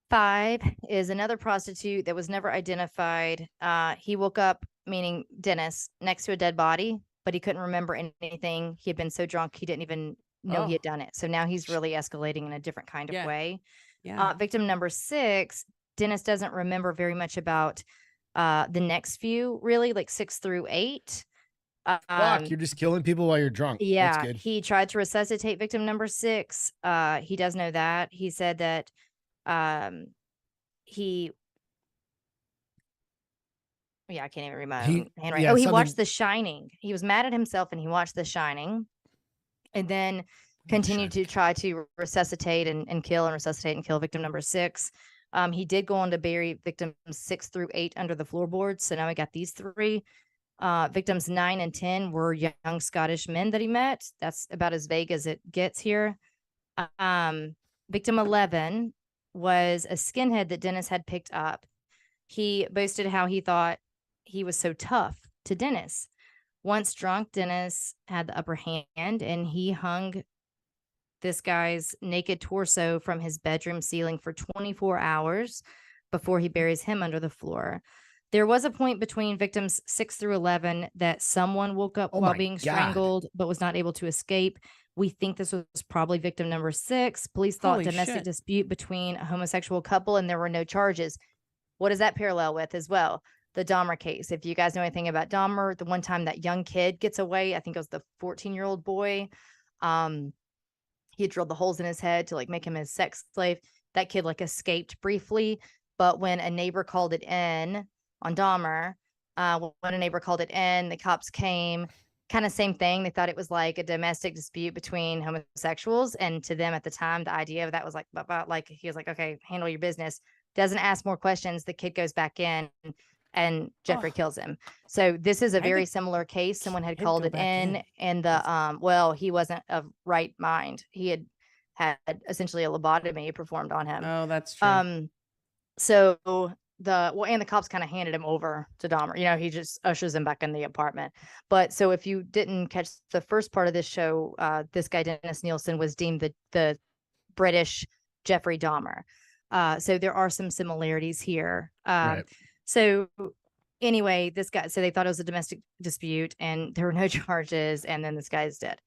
5 is another prostitute that was never identified. He woke up, meaning Dennis, next to a dead body, but he couldn't remember anything. He had been so drunk he didn't even know he had done it. So now he's really escalating in a different kind of way. Yeah. Victim number 6, Dennis doesn't remember very much about the next few, really, like 6 through 8. Fuck, you're just killing people while you're drunk. Yeah, That's good. he tried to resuscitate victim number 6. He does know that. He said that he I can't even read my own handwriting. yeah, He something- watched The Shining. He was mad at himself and he watched The Shining, and then continued to try to resuscitate and kill and resuscitate and kill victim number 6. He did go on to bury victims 6 through 8 under the floorboards. So now we got these 3. Victims 9 and 10 were young Scottish men that he met. That's about as vague as it gets here. Victim 11 was a skinhead that Dennis had picked up. He boasted how he thought he was so tough to Dennis. Once drunk, Dennis had the upper hand, and he hung this guy's naked torso from his bedroom ceiling for 24 hours before he buries him under the floor. There was a point between victims 6 through 11 that someone woke up while being strangled, but was not able to escape. We think this was probably victim number 6. Police thought Holy domestic shit. dispute between a homosexual couple, and there were no charges. What does that parallel with as well? The Dahmer case. If you guys know anything about Dahmer, the one time that young kid gets away, I think it was the 14-year-old boy. He had drilled the holes in his head to like make him his sex slave. That kid like escaped briefly, but when a neighbor called it in on Dahmer, when a neighbor called it in, the cops came. Kind of same thing. They thought it was like a domestic dispute between homosexuals, and to them at the time, the idea of that was like he was like, okay, handle your business. Doesn't ask more questions. The kid goes back in, and Jeffrey kills him. So this is a very similar case. Someone had called it in, and the he wasn't of right mind. He had essentially a lobotomy performed on him. Oh, that's true. So and the cops kind of handed him over to Dahmer. You know, he just ushers him back in the apartment. But so if you didn't catch the first part of this show, this guy Dennis Nilsen was deemed the British Jeffrey Dahmer. So there are some similarities here. Right. So anyway, this guy, so they thought it was a domestic dispute and there were no charges, and then this guy is dead.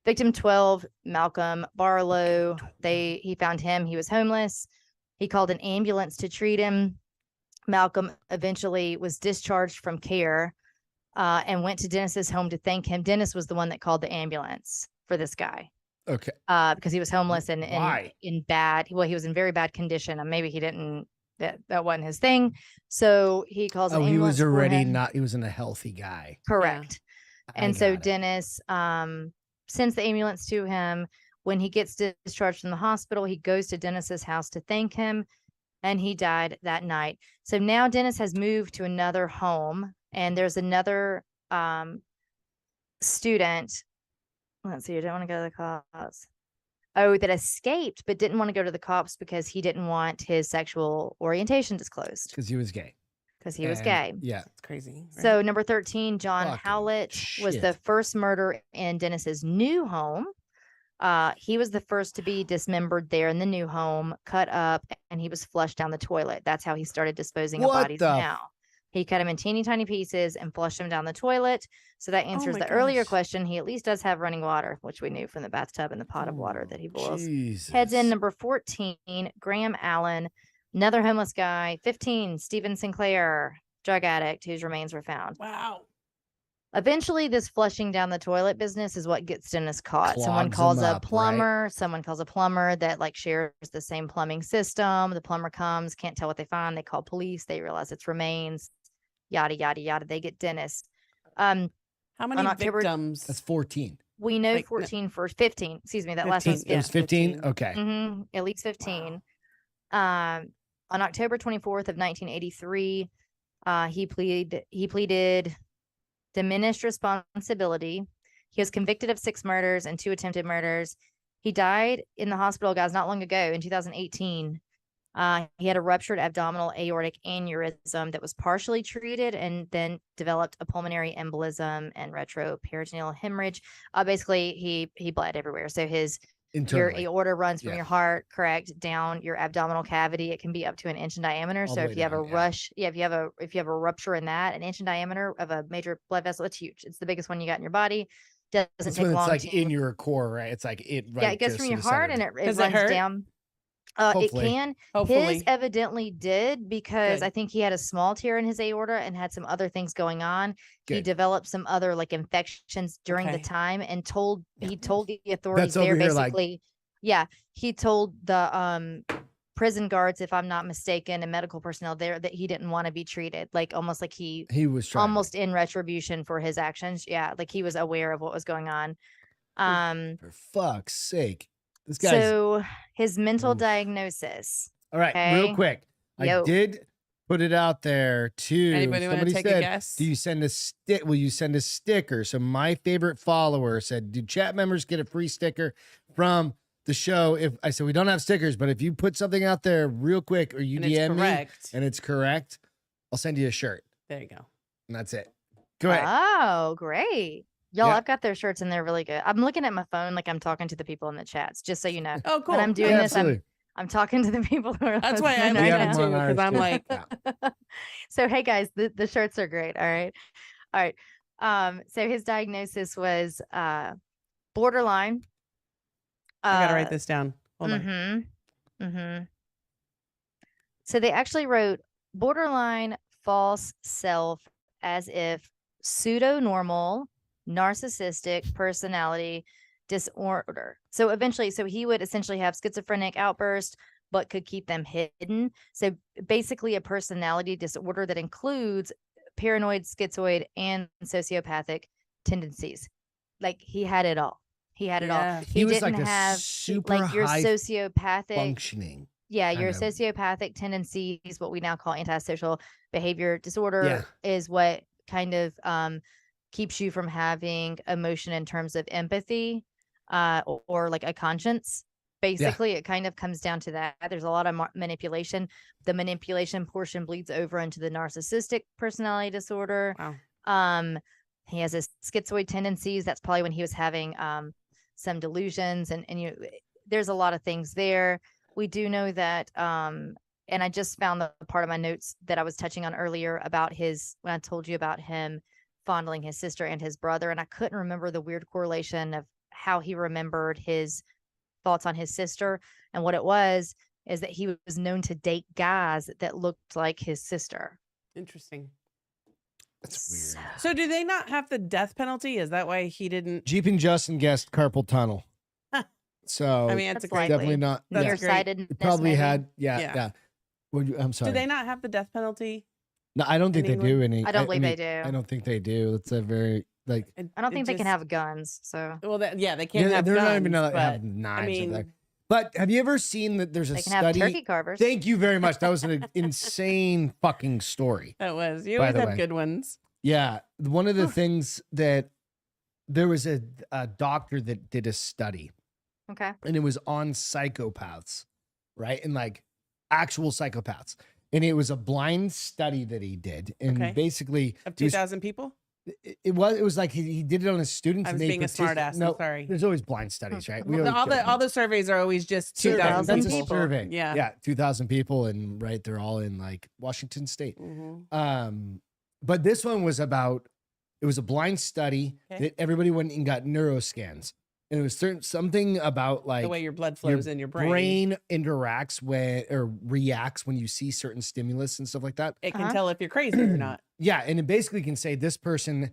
Victim 12, Malcolm Barlow, he found him. He was homeless. He called an ambulance to treat him. Malcolm eventually was discharged from care and went to Dennis's home to thank him. Dennis was the one that called the ambulance for this guy. Okay. Because he was homeless and Why? in bad, he was in very bad condition, and maybe he didn't, that wasn't his thing. So he calls an ambulance. He was already for him. he wasn't a healthy guy. Correct. I And so got it. Dennis sends the ambulance to him. When he gets discharged from the hospital, he goes to Dennis's house to thank him, and he died that night. So now Dennis has moved to another home, and there's another student. Let's see, I don't want to go to the cops. Oh, that escaped, but didn't want to go to the cops because he didn't want his sexual orientation disclosed Because he was gay. because he was And- gay. Yeah. It's crazy. right? So number 13, John Fucking Howlett was the shit. first murder in Dennis's new home. He was the first to be dismembered there in the new home, cut up, and he was flushed down the toilet. That's how he started disposing of What bodies the now. He cut him in teeny tiny pieces and flushed him down the toilet. So that answers my the earlier gosh. question. He at least does have running water, which we knew from the bathtub and the pot of water that he boils. Jesus. Heads in number 14, Graham Allen, another homeless guy. 15, Stephen Sinclair, drug addict whose remains were found. Wow. Eventually, this flushing down the toilet business is what gets Dennis caught. Someone Clogs calls him a up, right? plumber. Someone calls a plumber that like shares the same plumbing system. The plumber comes, can't tell what they find. They call police. They realize it's remains. Yada yada yada. They get Dennis. How many on October- victims? That's 14. We know Like, 14 for 15. Excuse me. That last 15. one's It was 15. 15? Okay. at least 15. On October 24th of 1983, he pleaded diminished responsibility. He was convicted of 6 murders and 2 attempted murders. He died in the hospital, guys, not long ago in 2018. He had a ruptured abdominal aortic aneurysm that was partially treated and then developed a pulmonary embolism and retroperitoneal hemorrhage. Basically, he bled everywhere. So your Internally. aorta runs from Yeah. your heart, correct, down your abdominal cavity. It can be up to 1 inch in diameter. All So the if way you have a down, yeah. rush, if you have a rupture in that, 1 inch in diameter of a major blood vessel, it's huge. It's the biggest one you got in your body. Doesn't That's take when long. it's like in your core, right? It's like it. Right, yeah, it goes just from to your the heart center. and it Does it runs hurt? down. It Hopefully. can. Hopefully. His evidently did because Good. I think he had a small tear in his aorta and had some other things going on. He Good. developed some other like infections during the Okay. time and told Yeah. he told the authorities over there here, like- basically. Yeah, he told the prison guards, if I'm not mistaken, and medical personnel there that he didn't want to be treated, like almost like he He was trying. almost in retribution for his actions. Yeah, like he was aware of what was going on. For fuck's sake. This guy's. So his mental Oof. diagnosis. All right, real okay. quick. I Yo. did put it out there too. Anybody want to Somebody take a said, guess? "Do you send a stick? Will you send a sticker?" So my favorite follower said, "Do chat members get a free sticker from the show?" If I said we don't have stickers, but if you put something out there real quick or you And it's DM me correct. and it's correct, I'll send you a shirt, There you go. and that's it. Go ahead. Oh, great. Y'all, Yeah. I've got their shirts and they're really good. I'm looking at my phone like I'm talking to the people in the chats, just so you know. Oh, cool. When I'm doing Yeah, this, absolutely. I'm talking to the people who are That's why I listening like right it have now. them too, on because ours, I'm too. like, Yeah. So hey guys, the shirts are great. All right. So his diagnosis was borderline. I gotta write this down. Hold on. Mm-hmm. So they actually wrote borderline false self as if pseudo-normal narcissistic personality disorder. So he would essentially have schizophrenic outbursts, but could keep them hidden. So basically a personality disorder that includes paranoid, schizoid, and sociopathic tendencies. Like he had it all. He had it all. Yeah. He was didn't like a have super like your high sociopathic functioning. yeah, your kind of. sociopathic tendencies, what we now call antisocial behavior disorder, is what kind of keeps you from having emotion in terms of empathy or like a conscience. Basically, it kind of comes down to that. There's a lot of manipulation. The manipulation portion bleeds over into the narcissistic personality disorder. Wow. He has his schizoid tendencies. That's probably when he was having some delusions, and there's a lot of things there. We do know that, and I just found the part of my notes that I was touching on earlier about when I told you about him fondling his sister and his brother, and I couldn't remember the weird correlation of how he remembered his thoughts on his sister. And what it was is that he was known to date guys that looked like his sister. Interesting. That's weird. So do they not have the death penalty? Is that why he didn't? Jeep and Justin guessed carpal tunnel. So I mean, it's That's a great. likely. definitely not. That's Yeah. great. Nearsightedness, It probably maybe. had. Yeah. Yeah. I'm sorry. Do they not have the death penalty? No, I don't think in they do any. I don't believe mean, they do. I don't think they do. It's a very like. I don't think they can have guns. So Well, yeah, they can't Yeah, have they're guns, not even allowed to but, have knives. I mean, But have you ever seen that there's a they can have study? turkey carvers. Thank you very much. That was an insane fucking story. that was. You By always the have way. good ones. Yeah. One of the things that there was a doctor that did a study, Okay. and it was on psychopaths, right? And like actual psychopaths. And it was a blind study that he did. And Okay. basically Of it was- 2,000 people? it was like he did it on his students. I and was they being a smart ass. No, I'm sorry. there's always blind studies, right? We All always joke. the surveys are always just Survey. 2,000 That's a people. survey. Yeah. Yeah. 2,000 people. And right, they're all in like Washington State. Mhm. But this one was about, it was a blind study Okay. that everybody went and got neuroscans. And it was something about like The way your blood flows in your brain. brain interacts or reacts when you see certain stimulus and stuff like that. It can tell if you're crazy or not. Yeah. And it basically can say this person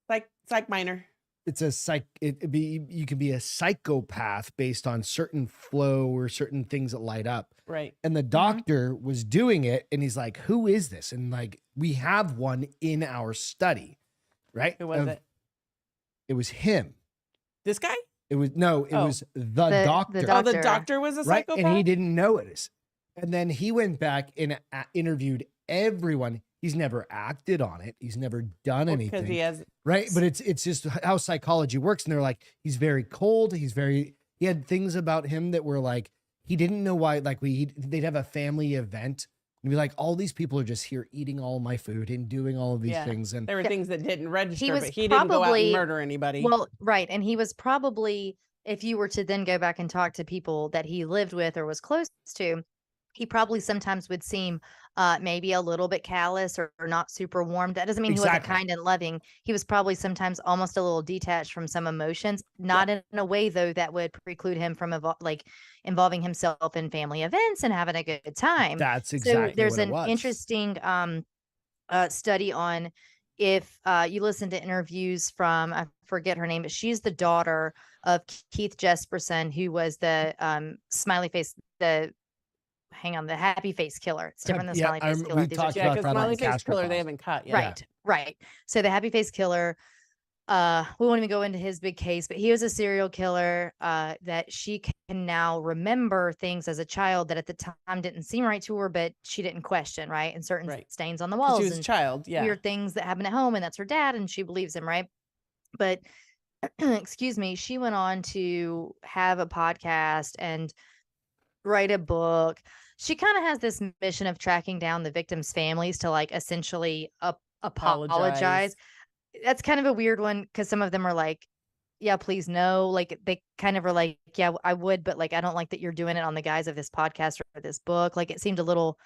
Psych minor. It's a you can be a psychopath based on certain flow or certain things that light up. Right. And the doctor was doing it, and he's like, "Who is this?" And like, we have one in our study, right? Who was it? It was him. This guy? It was the doctor. Oh, the doctor was a right? psychopath? And he didn't know it. And then he went back and interviewed everyone. He's never acted on it. He's never done anything. Because he has right. But it's just how psychology works. And they're like, he's very cold. He had things about him that were like, he didn't know why, like they'd have a family event and be like, all these people are just here eating all my food and doing all of these things. And there were things that didn't register, he but he didn't go out and murder anybody. Well, right. And he was probably, if you were to then go back and talk to people that he lived with or was close to, he probably sometimes would seem maybe a little bit callous or not super warm. That doesn't mean he wasn't kind and loving. He was probably sometimes almost a little detached from some emotions, not in a way, though, that would preclude him from involving himself in family events and having a good time. That's exactly so there's what it an was. interesting study on if you listen to interviews from, I forget her name, but she's the daughter of Keith Jesperson, who was the smiley face, the happy face killer. It's different than smiley face killer. We talked about that smiley on face killer, Castro they haven't cut yet. Right. So the happy face killer, we won't even go into his big case, but he was a serial killer that she can now remember things as a child that at the time didn't seem right to her, but she didn't question, right? And certain stains on the walls. She was a child, weird things that happen at home, and that's her dad, and she believes him, right? But excuse me, she went on to have a podcast and write a book. She kind of has this mission of tracking down the victims' families to like essentially apologize. That's kind of a weird one because some of them are like, yeah, please no. Like they kind of are like, yeah, I would, but like I don't like that you're doing it on the guise of this podcast or this book. Like it seemed a little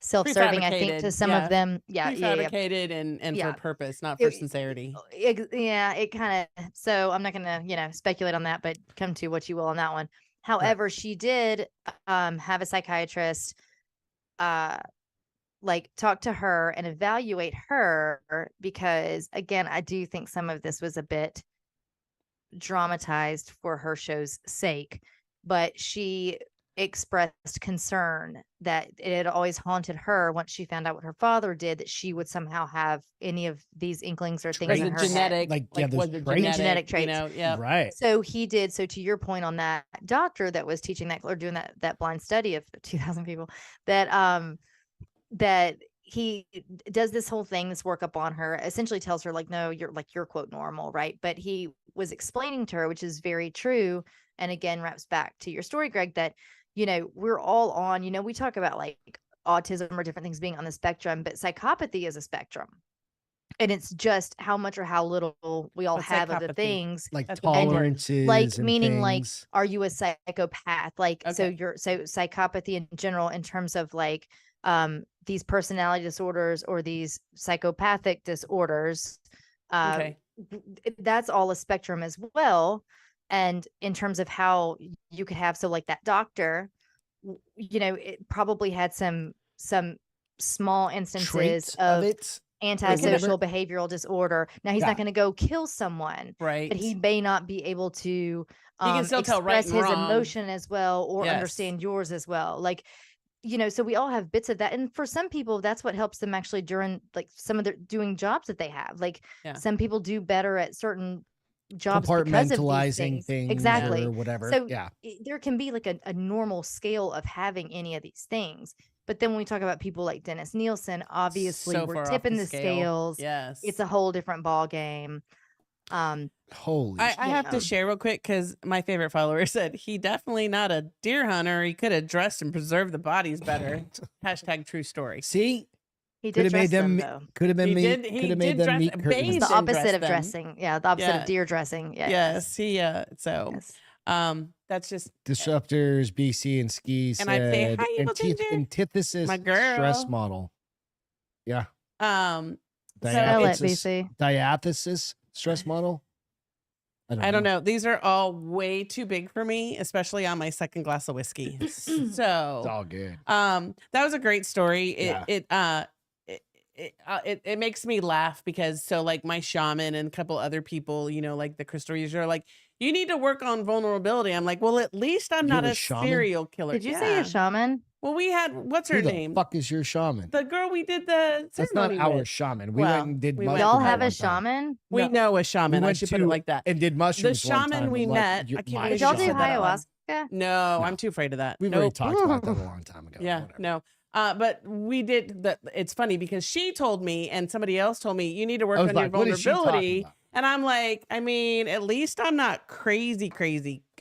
self-serving, I think, to some of them. Prefabricated and for purpose, not for sincerity. It kind of, so I'm not gonna speculate on that, but come to what you will on that one. However, she did have a psychiatrist talk to her and evaluate her because, again, I do think some of this was a bit dramatized for her show's sake, but she expressed concern that it had always haunted her once she found out what her father did, that she would somehow have any of these inklings or things in her genetic, head. genetic traits. Right. So he did. So to your point on that doctor that was teaching that or doing that blind study of 2,000 people, that he does this whole thing, this workup on her, essentially tells her like, no, you're quote normal, right? But he was explaining to her, which is very true, and again wraps back to your story, Greg, that we're all on, we talk about like autism or different things being on the spectrum, but psychopathy is a spectrum. And it's just how much or how little we all have of the things. Like tolerances. Like meaning things. like, are you a psychopath? Like, so psychopathy in general, in terms of like these personality disorders or these psychopathic disorders, that's all a spectrum as well. And in terms of how you could have, so like that doctor, it probably had some small instances of antisocial behavioral disorder. Now he's not going to go kill someone, right? But he may not be able to he can still tell right express and his wrong. emotion as well, or understand yours as well. Like, so we all have bits of that. And for some people, that's what helps them actually during like some of their doing jobs that they have. Like some people do better at certain jobs because of these things. Exactly. Or whatever. So there can be like a normal scale of having any of these things. But then when we talk about people like Dennis Nilsen, obviously we're tipping the scales. Yes. It's a whole different ball game. Holy I have to share real quick because my favorite follower said he definitely not a deer hunter. He could have dressed and preserved the bodies better. # true story. See? He did dress them, though. Could have made them meet It's the opposite of dressing. Yeah, the opposite of deer dressing. Yes. That's just Disruptors, BC and Ski said, and I'd say, hi, antithesis my girl. stress model. Yeah. BC. Diathesis stress model. I don't know. These are all way too big for me, especially on my second glass of whiskey. So it's all good. That was a great story. it makes me laugh because so like my shaman and a couple other people, you know, like the crystal user are like, you need to work on vulnerability. I'm like, well, at least I'm not You're a a shaman? serial killer. Did you say you're shaman? Well, we had, what's her Who the name? fuck is your shaman? The girl we did the That's not ceremony our with. shaman. We Well, went and did we went- mushrooms Y'all that have a one time. shaman? We No. know a shaman. I went should put it to- like that. And did The mushrooms one shaman time. we I'm like, met, you're I can't my believe Did y'all do said that out loud. ayahuasca? No, No. I'm too afraid of that. We've already Nope. talked about that a long time ago. Yeah, Whatever. no. But we did that. It's funny because she told me and somebody else told me you need to work I was on like, your what is she talking vulnerability. about? And I'm like, I mean, at least I'm not crazy.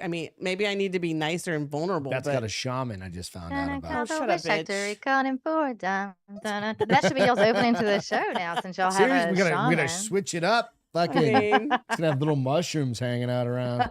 I mean, maybe I need to be nicer and vulnerable. That's but got a shaman I just found out Gonna about. call Oh, the shut up, wish actor, bitch. he called him for a dime. That should be y'all's opening to the show now, since y'all have Seriously, a we shaman. gotta switch it up. I Fucking, mean, it's gonna have little mushrooms hanging out around.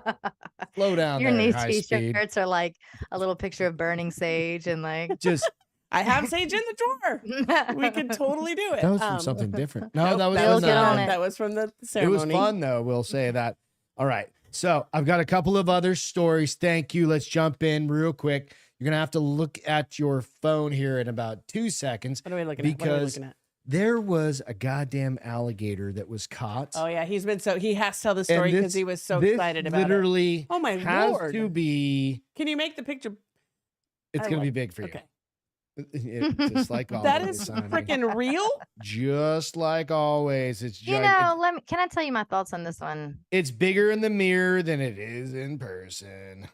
Slow down Your there, new high speed. t-shirts are like a little picture of burning sage and like Just I have sage in the drawer. We could totally do it. that was from something different. No, nope, that was We'll from get on it. That was from the It ceremony. was fun though. We'll say that. All right. So I've got a couple of other stories. Thank you. Let's jump in real quick. You're gonna have to look at your phone here in about 2 seconds. What are we looking at? What are we Because looking at? there was a goddamn alligator that was caught. Oh yeah, he has to tell the story And because he was so this excited about it. literally Oh my has Lord. to be. Can you make the picture? It's I gonna be like- big for you. Okay. Just like always. That is honey. freaking real? Just like always. It's you know, can I tell you my thoughts on this one? it's bigger in the mirror than it is in person.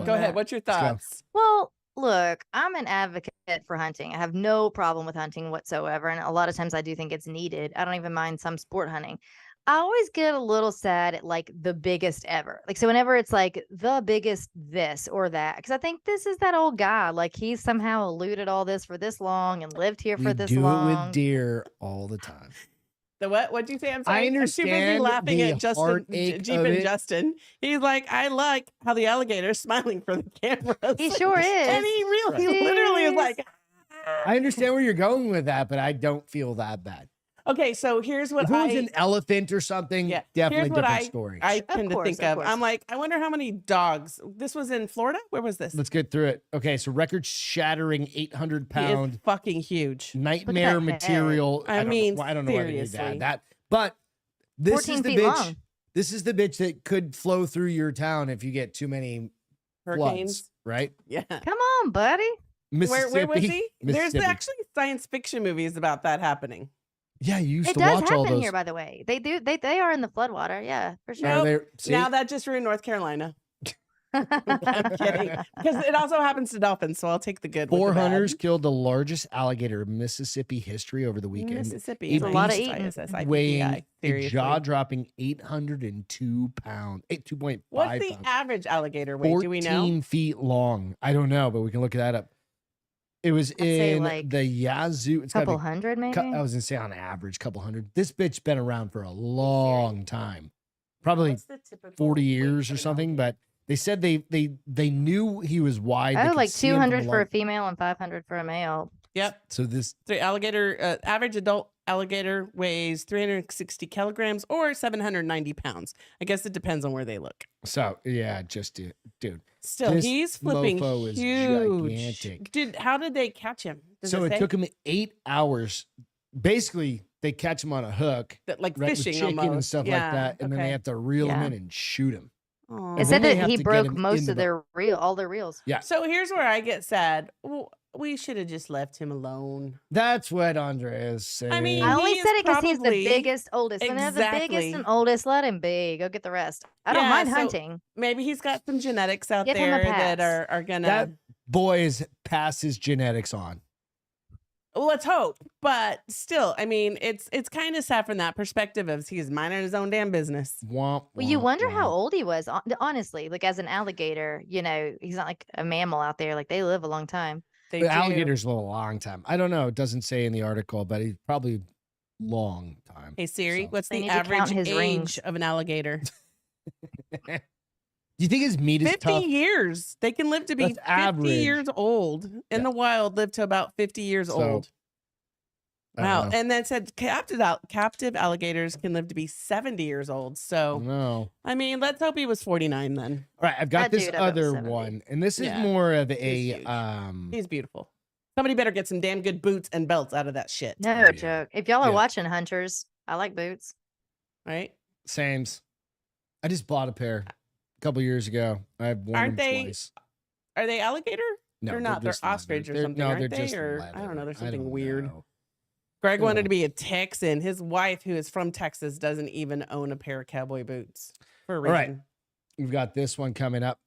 Go ahead. What's your go. thoughts? Well, look, I'm an advocate for hunting. I have no problem with hunting whatsoever. And a lot of times I do think it's needed. I don't even mind some sport hunting. I always get a little sad at like the biggest ever. Like, so whenever it's like the biggest this or that, because I think this is that old guy. Like, he's somehow eluded all this for this long and lived here for We this do long. it with deer all the time. The what? What'd you say? I'm sorry. I'm too busy understand laughing the at Justin, heartache Jeep of and it. Justin. He's like, I like how the alligator's smiling for the camera. He sure is. And he really, literally is like. I understand where you're going with that, but I don't feel that bad. Okay, so here's what If it was an elephant or something, Yeah, definitely here's what different story. I tend to course, think of of. course. I'm like, I wonder how many dogs. This was in Florida. Where was this? Let's get through it. Okay, so record-shattering He is 800-pound fucking huge. nightmare head. material. I mean, I don't know why they need seriously. that. But this 14 is the feet bitch. long. This is the bitch that could flow through your town if you get too many Hurricanes. floods, right? Yeah. Come on, buddy. Mississippi. Where was he? There's Mississippi. actually science fiction movies about that happening. Yeah, you used It to does watch all happen those. here, by the way. They do. They are in the floodwater. Yeah, for sure. Are Nope. there- see? Now that just ruined North Carolina. I'm kidding. Because it also happens to dolphins, so I'll take the good. with Four the bad. hunters killed the largest alligator in Mississippi history over the weekend. Mississippi. A is a lot of beast eating. ISS, weighing IPPI, a seriously. jaw-dropping 802 pounds, 2.5 What's the pounds. average alligator weight? Do we know? 14 feet long. I don't know, but we can look that up. It was say, in like, the Yazoo. It's got Couple hundred, maybe. I was gonna say on average, couple hundred. This bitch been around for a long time, probably What's the typical 40 weight years for or an something. alligator? But they said they knew he was wide. They Oh, could like see him from 200 for a long- female and 500 for a male. Yep. So this The alligator, average adult alligator weighs 360 kilograms or 790 pounds. I guess it depends on where they look. so yeah, just dude. Still, This he's flipping mofo is huge. gigantic. How did they catch him? Does So it say? took him 8 hours. Basically, they catch him on a hook, Like right, with fishing chicken and almost. stuff like Yeah, that, and then they okay. have to reel him Yeah. in and shoot him. Aw. It And said then they that have he to get broke him most into of the- all their reels. Yeah, So here's where I get sad. Well, we should have just left him alone. that's what Andrea is saying. I mean, I only He is said it because he's the probably- biggest, oldest. When they're the biggest Exactly. and oldest, let him be. Go get the rest. I don't Yeah, mind so- hunting. Maybe he's got some genetics out Give him a there that pass. are gonna. that boy is pass his genetics on. Well, let's hope. But still, I mean, it's kind of sad from that perspective of he's minding his own damn business. Womp, Well, you womp, wonder how womp. old he was. Honestly, like as an alligator, you know, he's not like a mammal out there. Like they live a long time. They The do. alligators live a long time. I don't know. It doesn't say in the article, but he's probably long time. Hey Siri, So- what's They the need to count average his age rings. of an alligator? Do you think his meat is 50 tough? years. They can live to be That's 50 average. years old. In Yeah. the wild, live to about 50 years So, old. I don't Wow. know. And then said captive alligators can live to be 70 years old. So, No. I mean, let's hope he was 49 then. All right, I've got That this dude, I bet was other 70. one, and this is Yeah, more of he's a huge. He's beautiful. Somebody better get some damn good boots and belts out of that shit. No joke. If y'all are Yeah. watching Hunters, I like boots. Right? Sames. I just bought a pair a couple years ago. I've worn Aren't them they- twice. Are they alligator? No, they're not. They're just leather. ostrich or They're- something, No, aren't they're they? just Or leather. I don't know. There's I something don't weird. know. Greg wanted Yeah. to be a Texan. His wife, who is from Texas, doesn't even own a pair of cowboy boots for a All right. reason. We've got this one coming up.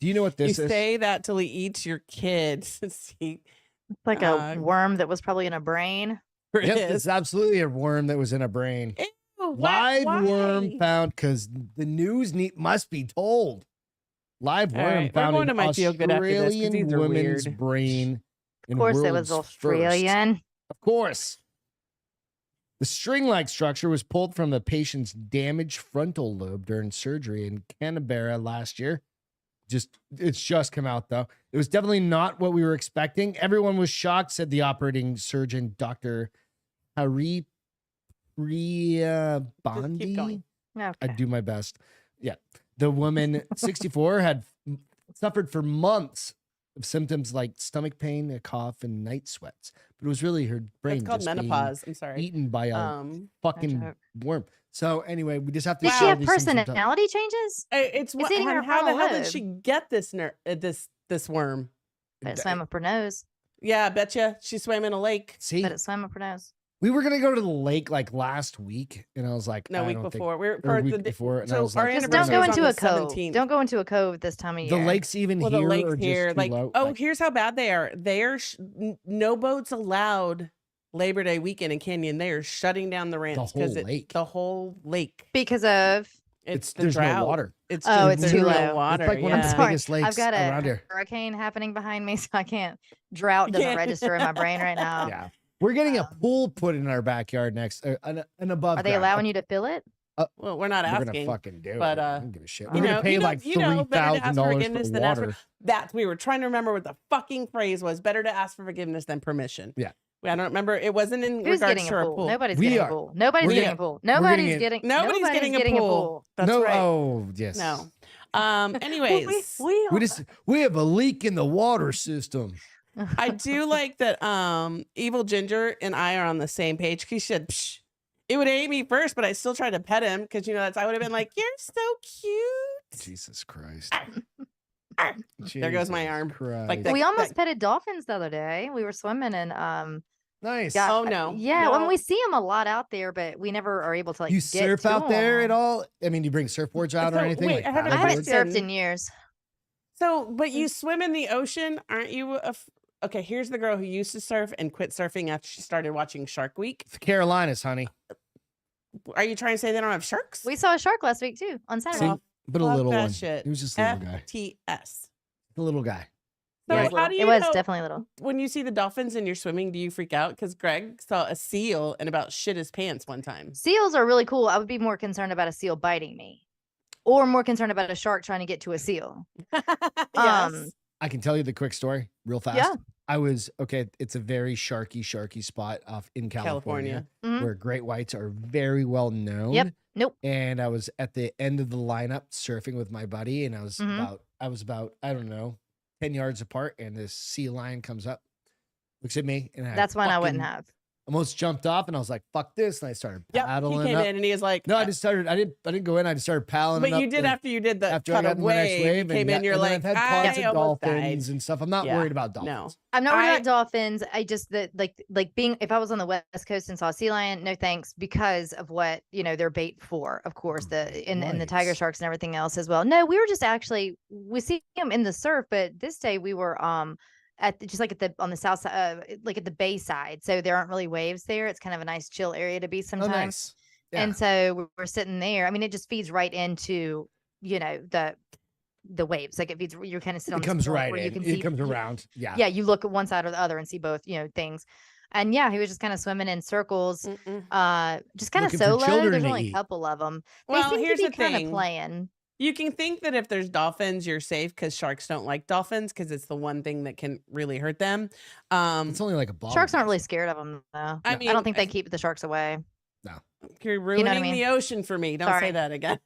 Do you know what this You is? say that till he eats your kid. See, It's like a worm that was probably in a brain. where it Yep, is. it's absolutely a worm that was in a brain. Ew, what? Live worm Why? found because the news must be told. Live All worm right, we're found going in to my Feel Good after this, 'cause Australian these are woman's weird. brain. Of course, it was Australian. Of course. The string-like structure was pulled from the patient's damaged frontal lobe during surgery in Canberra last year. It's just come out though. It was definitely not what we were expecting. Everyone was shocked, said the operating surgeon, Dr. Hari Priya Bandi. going. I Okay. do my best. Yeah. The woman, 64, had suffered for months of symptoms like stomach pain, a cough, and night sweats. But it was really her brain It's called just being menopause. I'm sorry. eaten by a fucking joke. worm. So anyway, we just have to Did she show have these things sometimes. personality changes? It's what? eating her And how the frontal hell did she get this this worm? But it swam up her nose. Yeah, I betcha she swam in a lake. See, But it swam up her nose. we were gonna go to the lake like last week, and I was like, No, I week don't think- before. We're or for week the before, and I so was our like, Just anniversary don't go was into on a the cove. 17th. Don't go into a cove this time of the year. lake's even Well, here the or lake's just here. too Like, low? oh, Like, here's how bad they are. No boats allowed Labor Day weekend in Canyon. They are shutting down the ranch whole because lake. the whole lake. Because of It's the there's drought. no water. It's Oh, just, it's there's too no low. water. It's like one of the yeah. sorry. biggest lakes I've got around a here. hurricane happening behind me, so I can't. Drought doesn't Yeah. register in my brain right now. Yeah, we're getting a pool put in our backyard next, an above. Are they allowing you to fill it? Well, we're not We're gonna asking. fucking do but, it. I don't give a shit. We're you gonna know- pay you know- like you know, better to ask for $3,000 forgiveness for than ask for- water. That we were trying to remember what the fucking phrase was. Better to ask for forgiveness than permission. Yeah. I don't remember. It wasn't in Who's regards getting to a our pool? pool. Nobody's We getting are. a pool. Nobody's We're getting getting- a pool. we're getting Nobody's it. getting. Nobody's getting a pool. That's no, right. oh yes. No. Anyways, We have a leak in the water system. I do like that Evil Ginger and I are on the same page. He said, Psh, it would hate me first, but I still tried to pet him because, I would have been like, you're so cute. Jesus Christ. There goes my Jesus arm. Christ. Like that- We almost petted dolphins the other day. We were swimming and Nice. got- Oh, no. yeah. No. When we see them a lot out there, but we never are able to like You get surf to out there 'em. at all? I mean, do you bring surfboards out or So, anything? wait, like I have a I haven't paddleboards? question. surfed in years. So, but you swim in the ocean, aren't you? Okay, here's the girl who used to surf and quit surfing after she started watching Shark Week. It's the Carolinas, honey. Are you trying to say they don't have sharks? We saw a shark last week too on See, Saturday. but a Fuck little that one. shit. It was just a little guy. FTS. The little guy. So It was how little. do you It was know- definitely little. When you see the dolphins and you're swimming, do you freak out? Because Greg saw a seal and about shit his pants one time. Seals are really cool. I would be more concerned about a seal biting me, or more concerned about a shark trying to get to a seal. Yes. I can tell you the quick story real fast. Yeah. I was okay. It's a very sharky spot off in California, Mhm. where great whites are very well known. Yep. Nope. And I was at the end of the lineup surfing with my buddy, and I was Mhm. about I don't know 10 yards apart, and this sea lion comes up, looks at me, and That's one I wouldn't fucking have. almost jumped off, and I was like, "Fuck this!" And I started Yep. He paddling came up. in and he was like, No, I just started. I didn't go in. I just started paddling. But up you did the- after you did the after I cut got in the next away. wave. You and came yeah, in, you're and then like, I've had pods I of almost dolphins died. and stuff. I'm not Yeah. worried about No. dolphins. I'm not worried I- about dolphins. I just that like being if I was on the West Coast and saw a sea lion, no thanks, because of what they're bait for, of course, and the tiger Right. sharks and everything else as well. No, we were just actually we see them in the surf, but this day we were just like on the south side, like at the bay side, so there aren't really waves there. It's kind of a nice chill area to be Oh, sometimes. nice. Yeah. And so we're sitting there. I mean, it just feeds right into the waves. Like it feeds. You're kind of sitting on It this comes point right where in. you can It see comes around. Yeah. yeah, you look at one side or the other and see both, things. And yeah, he was just kind of swimming in circles, just kind of Looking for solo. children There's to only a eat. couple of them. Well, they seem here's to the be kind thing. of playing. You can think that if there's dolphins, you're safe because sharks don't like dolphins because it's the one thing that can really hurt them. It's only like a ball. Sharks aren't really scared of them, though. I I mean, don't think they keep the sharks away. You're ruining mean? the ocean for me. Don't say Sorry. that again.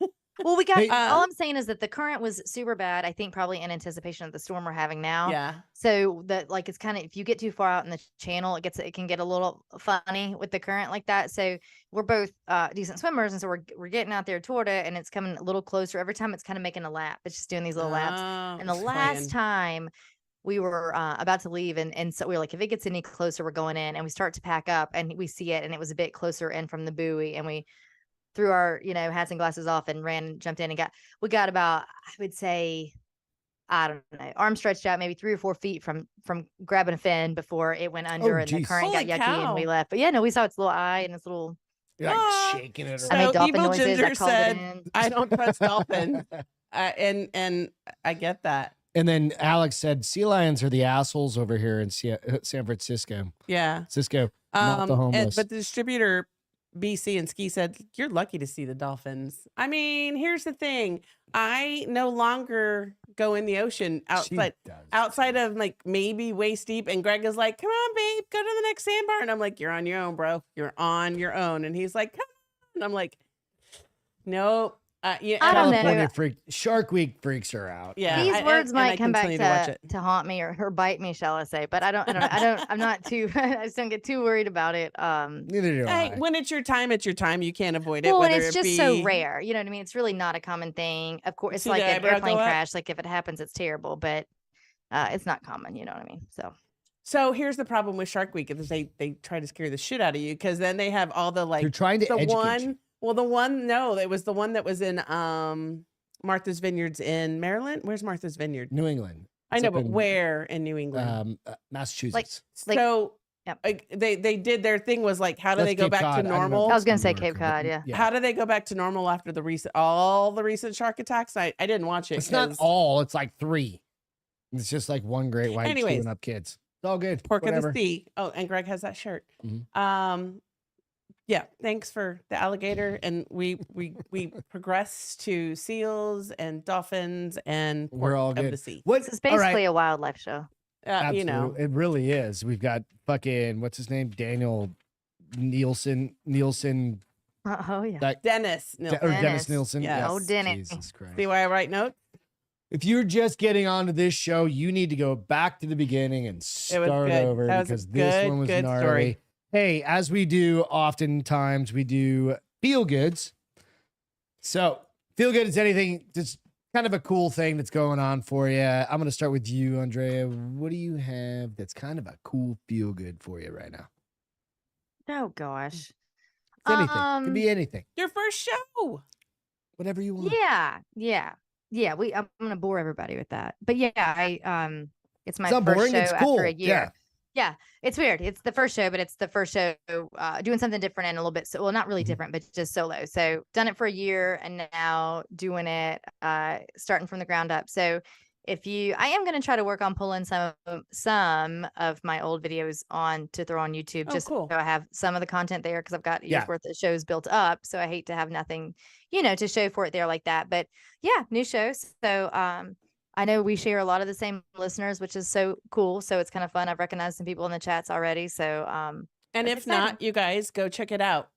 Well, we got. Hey, all I'm saying is that the current was super bad. I think probably in anticipation of the storm we're having now. Yeah. So that like it's kind of if you get too far out in the channel, it can get a little funny with the current like that. So we're both decent swimmers, and so we're getting out there toward it, and it's coming a little closer every time. It's kind of making a lap. It's just doing these little laps. Oh, And the it's last playing. time we were about to leave, and so we were like, if it gets any closer, we're going in, and we start to pack up, and we see it, and it was a bit closer in from the buoy, and we threw our hats and glasses off and ran and jumped in and we got about, I would say, I don't know, arm stretched out maybe 3 or 4 feet from grabbing a fin before it went under and the geez. current got Holy yucky and we cow. left. But yeah, no, we saw its little eye and its little. You're like Ah. shaking it I around. made dolphin Evil noises. I Ginger called said, it in. I don't trust dolphins. And I get that. And then Alex said, sea lions are the assholes over here in San Francisco. Yeah. Cisco, not the homeless. But the distributor BC and Ski said, you're lucky to see the dolphins. I mean, here's the thing. I no longer go in the ocean outside of like maybe waist deep. And Greg is like, come on, babe, go to the next sandbar. And I'm like, you're on your own, bro. You're on your own. And he's like, come on. And I'm like, nope. Yeah, I don't know. California Shark Week freaks her out. Yeah. These words and I might come back continue to watch it. to haunt me or bite me, shall I say? But I don't. I'm not too. I just don't get too worried about it. Neither do Hey, I. when it's your time, it's your time. You can't avoid it. Well, and whether it's it just so be- rare. You know what I mean? It's really not a common thing. Of course, it's See like the an eyebrow airplane go up? crash. Like if it happens, it's terrible, but it's not common. You know what I mean? So here's the problem with Shark Week is they try to scare the shit out of you because then they have all the like They're trying to the educate one. you. Well, the one no, it was the one that was in Martha's Vineyards in Maryland. Where's Martha's Vineyard? New England. I It's know, up but in, where in New England? Massachusetts. like- So Yep. like, they did their thing was like, how do That's they go Cape back Cod. to I don't know if normal? I was gonna it's say New Cape York, Cod, but yeah. How do they go back to normal after all the recent shark attacks? I didn't watch it. It's not 'cause all. It's like 3. It's just like one great white Anyways. chewing up kids. It's all good. Pork Whatever. of the Sea. Oh, and Greg has that shirt. Mhm. Yeah, thanks for the alligator, and we progress to seals and dolphins and We're all of good. the sea. What? This is all right. basically a wildlife show. You know, Absolutely. It really is. We've got fucking what's his name? Daniel Nielsen. Oh yeah. That Dennis. No, or Dennis Dennis. Nielsen. Yes. Oh, Dennis. Jesus Christ. see why I write notes? If you're just getting onto this show, you need to go back to the beginning and start good. over That was a because this good, one was good gnarly. story. Hey, as we do oftentimes, we do feel goods. So feel good is anything, just kind of a cool thing that's going on for you. I'm going to start with you, Andrea. What do you have that's kind of a cool feel good for you right now? Oh gosh. It's anything. It could be anything. Your first show. Whatever you want. Yeah. I'm gonna bore everybody with that, but yeah, it's my It's not first boring. show It's after cool. a year. Yeah, it's weird. It's the first show, but it's the first show doing something different and a little bit. So, well, not really different, but just solo. So, done it for a year and now doing it, starting from the ground up. So, I am going to try to work on pulling some of my old videos on to throw on YouTube, Oh, just cool. so I have some of the content there because I've got years Yeah. worth of shows built up. So I hate to have nothing, to show for it there like that. But yeah, new shows. So I know we share a lot of the same listeners, which is so cool. So it's kind of fun. I've recognized some people in the chats already. So And That's if not, exciting. you guys go check it out.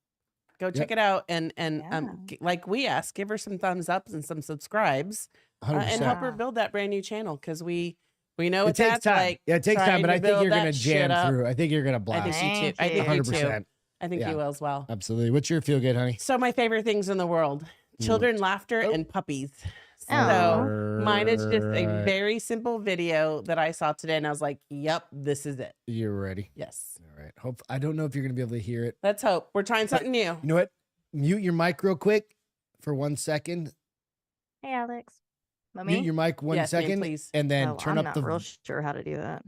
Go check it out, and Yeah. like we asked, give her some thumbs ups and some subscribes, 100%. and help her Yeah. build that brand new channel because we know It what takes that's time. like. Yeah, it takes time, trying but to I think build you're going to that shit jam up. through. I think you're going to I blast. think you too. Thank I think you too. 100%. I think Yeah. you will as well. Absolutely. What's your feel good, honey? So my favorite things in the world: children, laughter, Oh. and puppies. Oh. So mine is just a very simple video that I saw today, and I was like, "Yep, this is it." You're ready. Yes. All right. Hope I don't know if you're going to be able to hear it. Let's hope we're trying something new. You know what? Mute your mic real quick for 1 second. hey, Alex. Mute Me? your mic one Yes, ma'am, second, please. and then Oh, turn I'm up not the. real sure how to do that.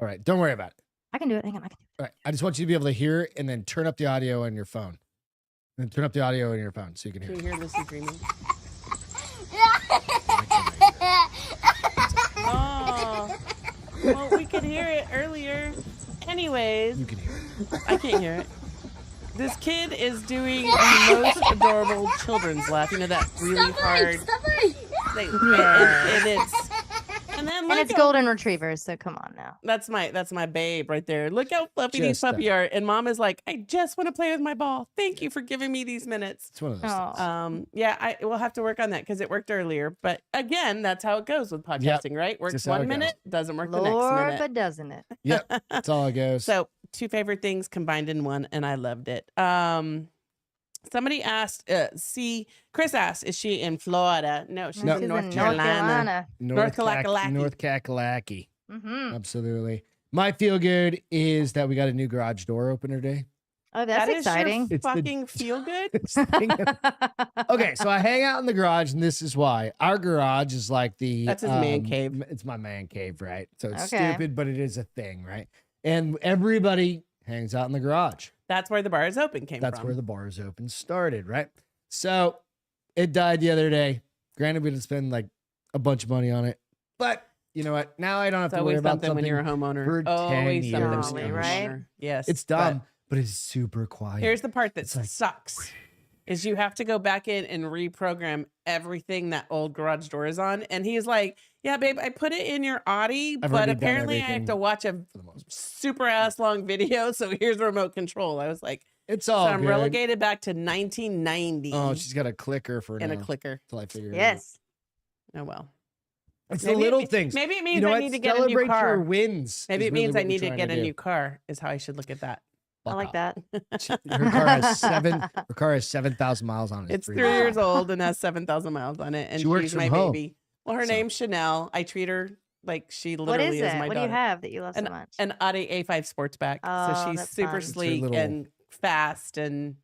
All right. Don't worry about it. I can do it. Hang on. I can do All right. I just want you to be able to hear it, and then turn up the audio on your phone. And then turn up the audio on your phone so you can hear Can it. you hear Lucy dreaming? I Oh, well, we could hear it earlier. Anyways, You can hear it. I can't hear it. This kid is doing the most adorable children's laugh. You know, that really hard. And it's. And then And it's golden retrievers, so come on now. That's my babe right there. Look how fluffy these puppy are. And mom is like, I just want to play with my ball. Thank you for giving me these minutes. It's one of those things. Yeah, I will have to work on that because it worked earlier. But again, that's how it goes with podcasting, right? Works 1 minute, doesn't work the next minute. But doesn't it? Yep, that's all it goes. So 2 favorite things combined in one, and I loved it. Somebody asked, Chris asked, is she in Florida? No, she's in North Carolina. North Kakalaki. North Kakalaki. Mm-hmm. Absolutely. My feel good is that we got a new garage door opener day. Oh, that's exciting. It's fucking feel good. Okay, so I hang out in the garage, and this is why. Our garage is like that's his man cave. It's my man cave, right? So it's Okay. stupid, but it is a thing, right? And everybody hangs out in the garage. That's where the bar is open came That's from. where the bar is open started, right? So it died the other day. Granted, we didn't spend like a bunch of money on it, but you know what? Now I don't have to worry about something when you're a homeowner. for 10 Always years, something, right? Yes, It's dumb, but it's super quiet. Here's the part that It's like, sucks. Is you have to go back in and reprogram everything that old garage door is on. And he's like, yeah, babe, I put it in your Audi, I've but already done apparently I have everything to watch a for the most part. super ass long video. So here's the remote control. I was like, It's so all I'm good. relegated back to 1990 Oh, she's got a clicker for and now. a clicker. Till I figure it out. Yes. Oh, well. It's Maybe the little things. Maybe it means You know I what? need to get a Celebrate new car. your wins. Maybe is it really means what I we're need to trying get a do. new car is how I should look at that. I like that. Her car has 7,000 miles on it. It's 3 pretty years old and has 7,000 miles on it. And She works she's from my home. baby. Well, her So- name's Chanel. I treat her like she What literally is it? my What daughter. do you have that you love so An, much? an Audi A5 Sportsback. Oh, So she's that's super fun. It's her sleek little- and fast. And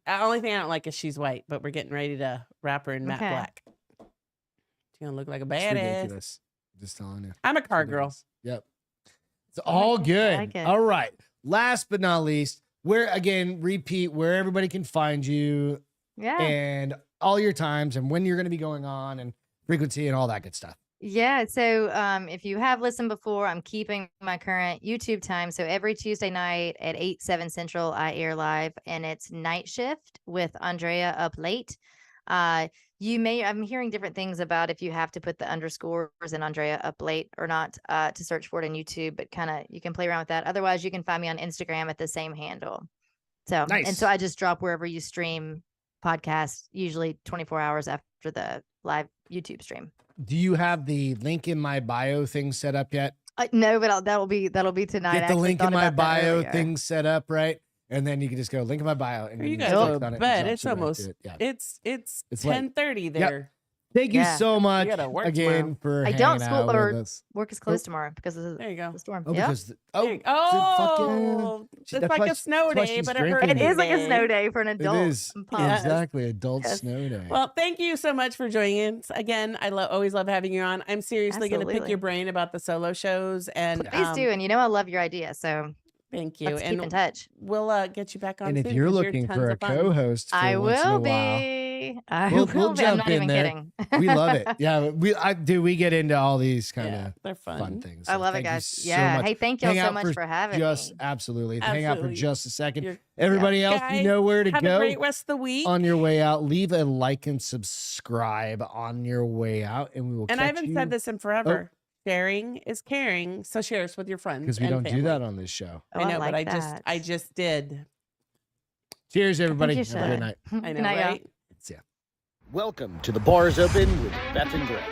the only thing I don't like is she's white, but we're getting ready to wrap her in matte Okay. black. She's going to look like a It's badass. ridiculous. Just telling you. I'm a It's car girl. ridiculous. Yep. It's all good. like it. All right. Last but not least, repeat where everybody can find you Yeah. and all your times and when you're going to be going on and frequency and all that good stuff. Yeah. So if you have listened before, I'm keeping my current YouTube time. So every Tuesday night at 8/7 Central, I air live, and it's Night Shift with Andrea Up Late. I'm hearing different things about if you have to put the underscores in Andrea Up Late or not to search for it on YouTube, but you can play around with that. Otherwise, you can find me on Instagram at the same handle. So, and Nice. so I just drop wherever you stream podcasts, usually 24 hours after the live YouTube stream. Do you have the link in my bio thing set up yet? No, but that'll be tonight. Get I the actually link in thought my about that bio earlier. thing set up, right? And then you can just go link in my bio. And You can guys just will click on it and bet jump it's right to almost it. Yeah. it's It's late. 10:30 there. Thank you Yeah. so much gotta work again for I hanging don't out school with or us. work is closed tomorrow because of There you go. the storm. Oh, Yeah. because There oh, you- Oh, She- it's that's like why a she- snow that's why day, she's but a drinking hurricane It is like a day. snow day for an it adult. is I'm pumped. Yes. exactly adult Yes. snow day. Well, thank you so much for joining us. Again, I always love having you on. I'm seriously going to pick Absolutely. your brain about the solo shows. And Please do. And I love your idea. So thank you. let's keep And in touch. we'll get you back on and if soon you're 'cause looking tons for a of fun. co-host, for I once in a will while, be. I We'll will be. I'm jump not in even there. kidding. we love it. Yeah, we get into all these kind of Yeah, they're fun. fun things. I So love it, thank you guys. so Yeah. much. Hey, thank y'all Hang so out much for for having just me. absolutely. Hang out for Absolutely. just a second. You're- Everybody else, Guys, you know where to Have go a great rest of the week. on your way out. Leave a like and subscribe on your way out, and we will. And I catch haven't you, said this in forever. Sharing is caring. So share us with your friends. because we and don't do family. that on this show. Oh, I know, like but that. I just did. Cheers, everybody. you Have a good should. night. I Good know, night, y'all. right? See ya. Welcome to the Bars Open with Beth and Greg.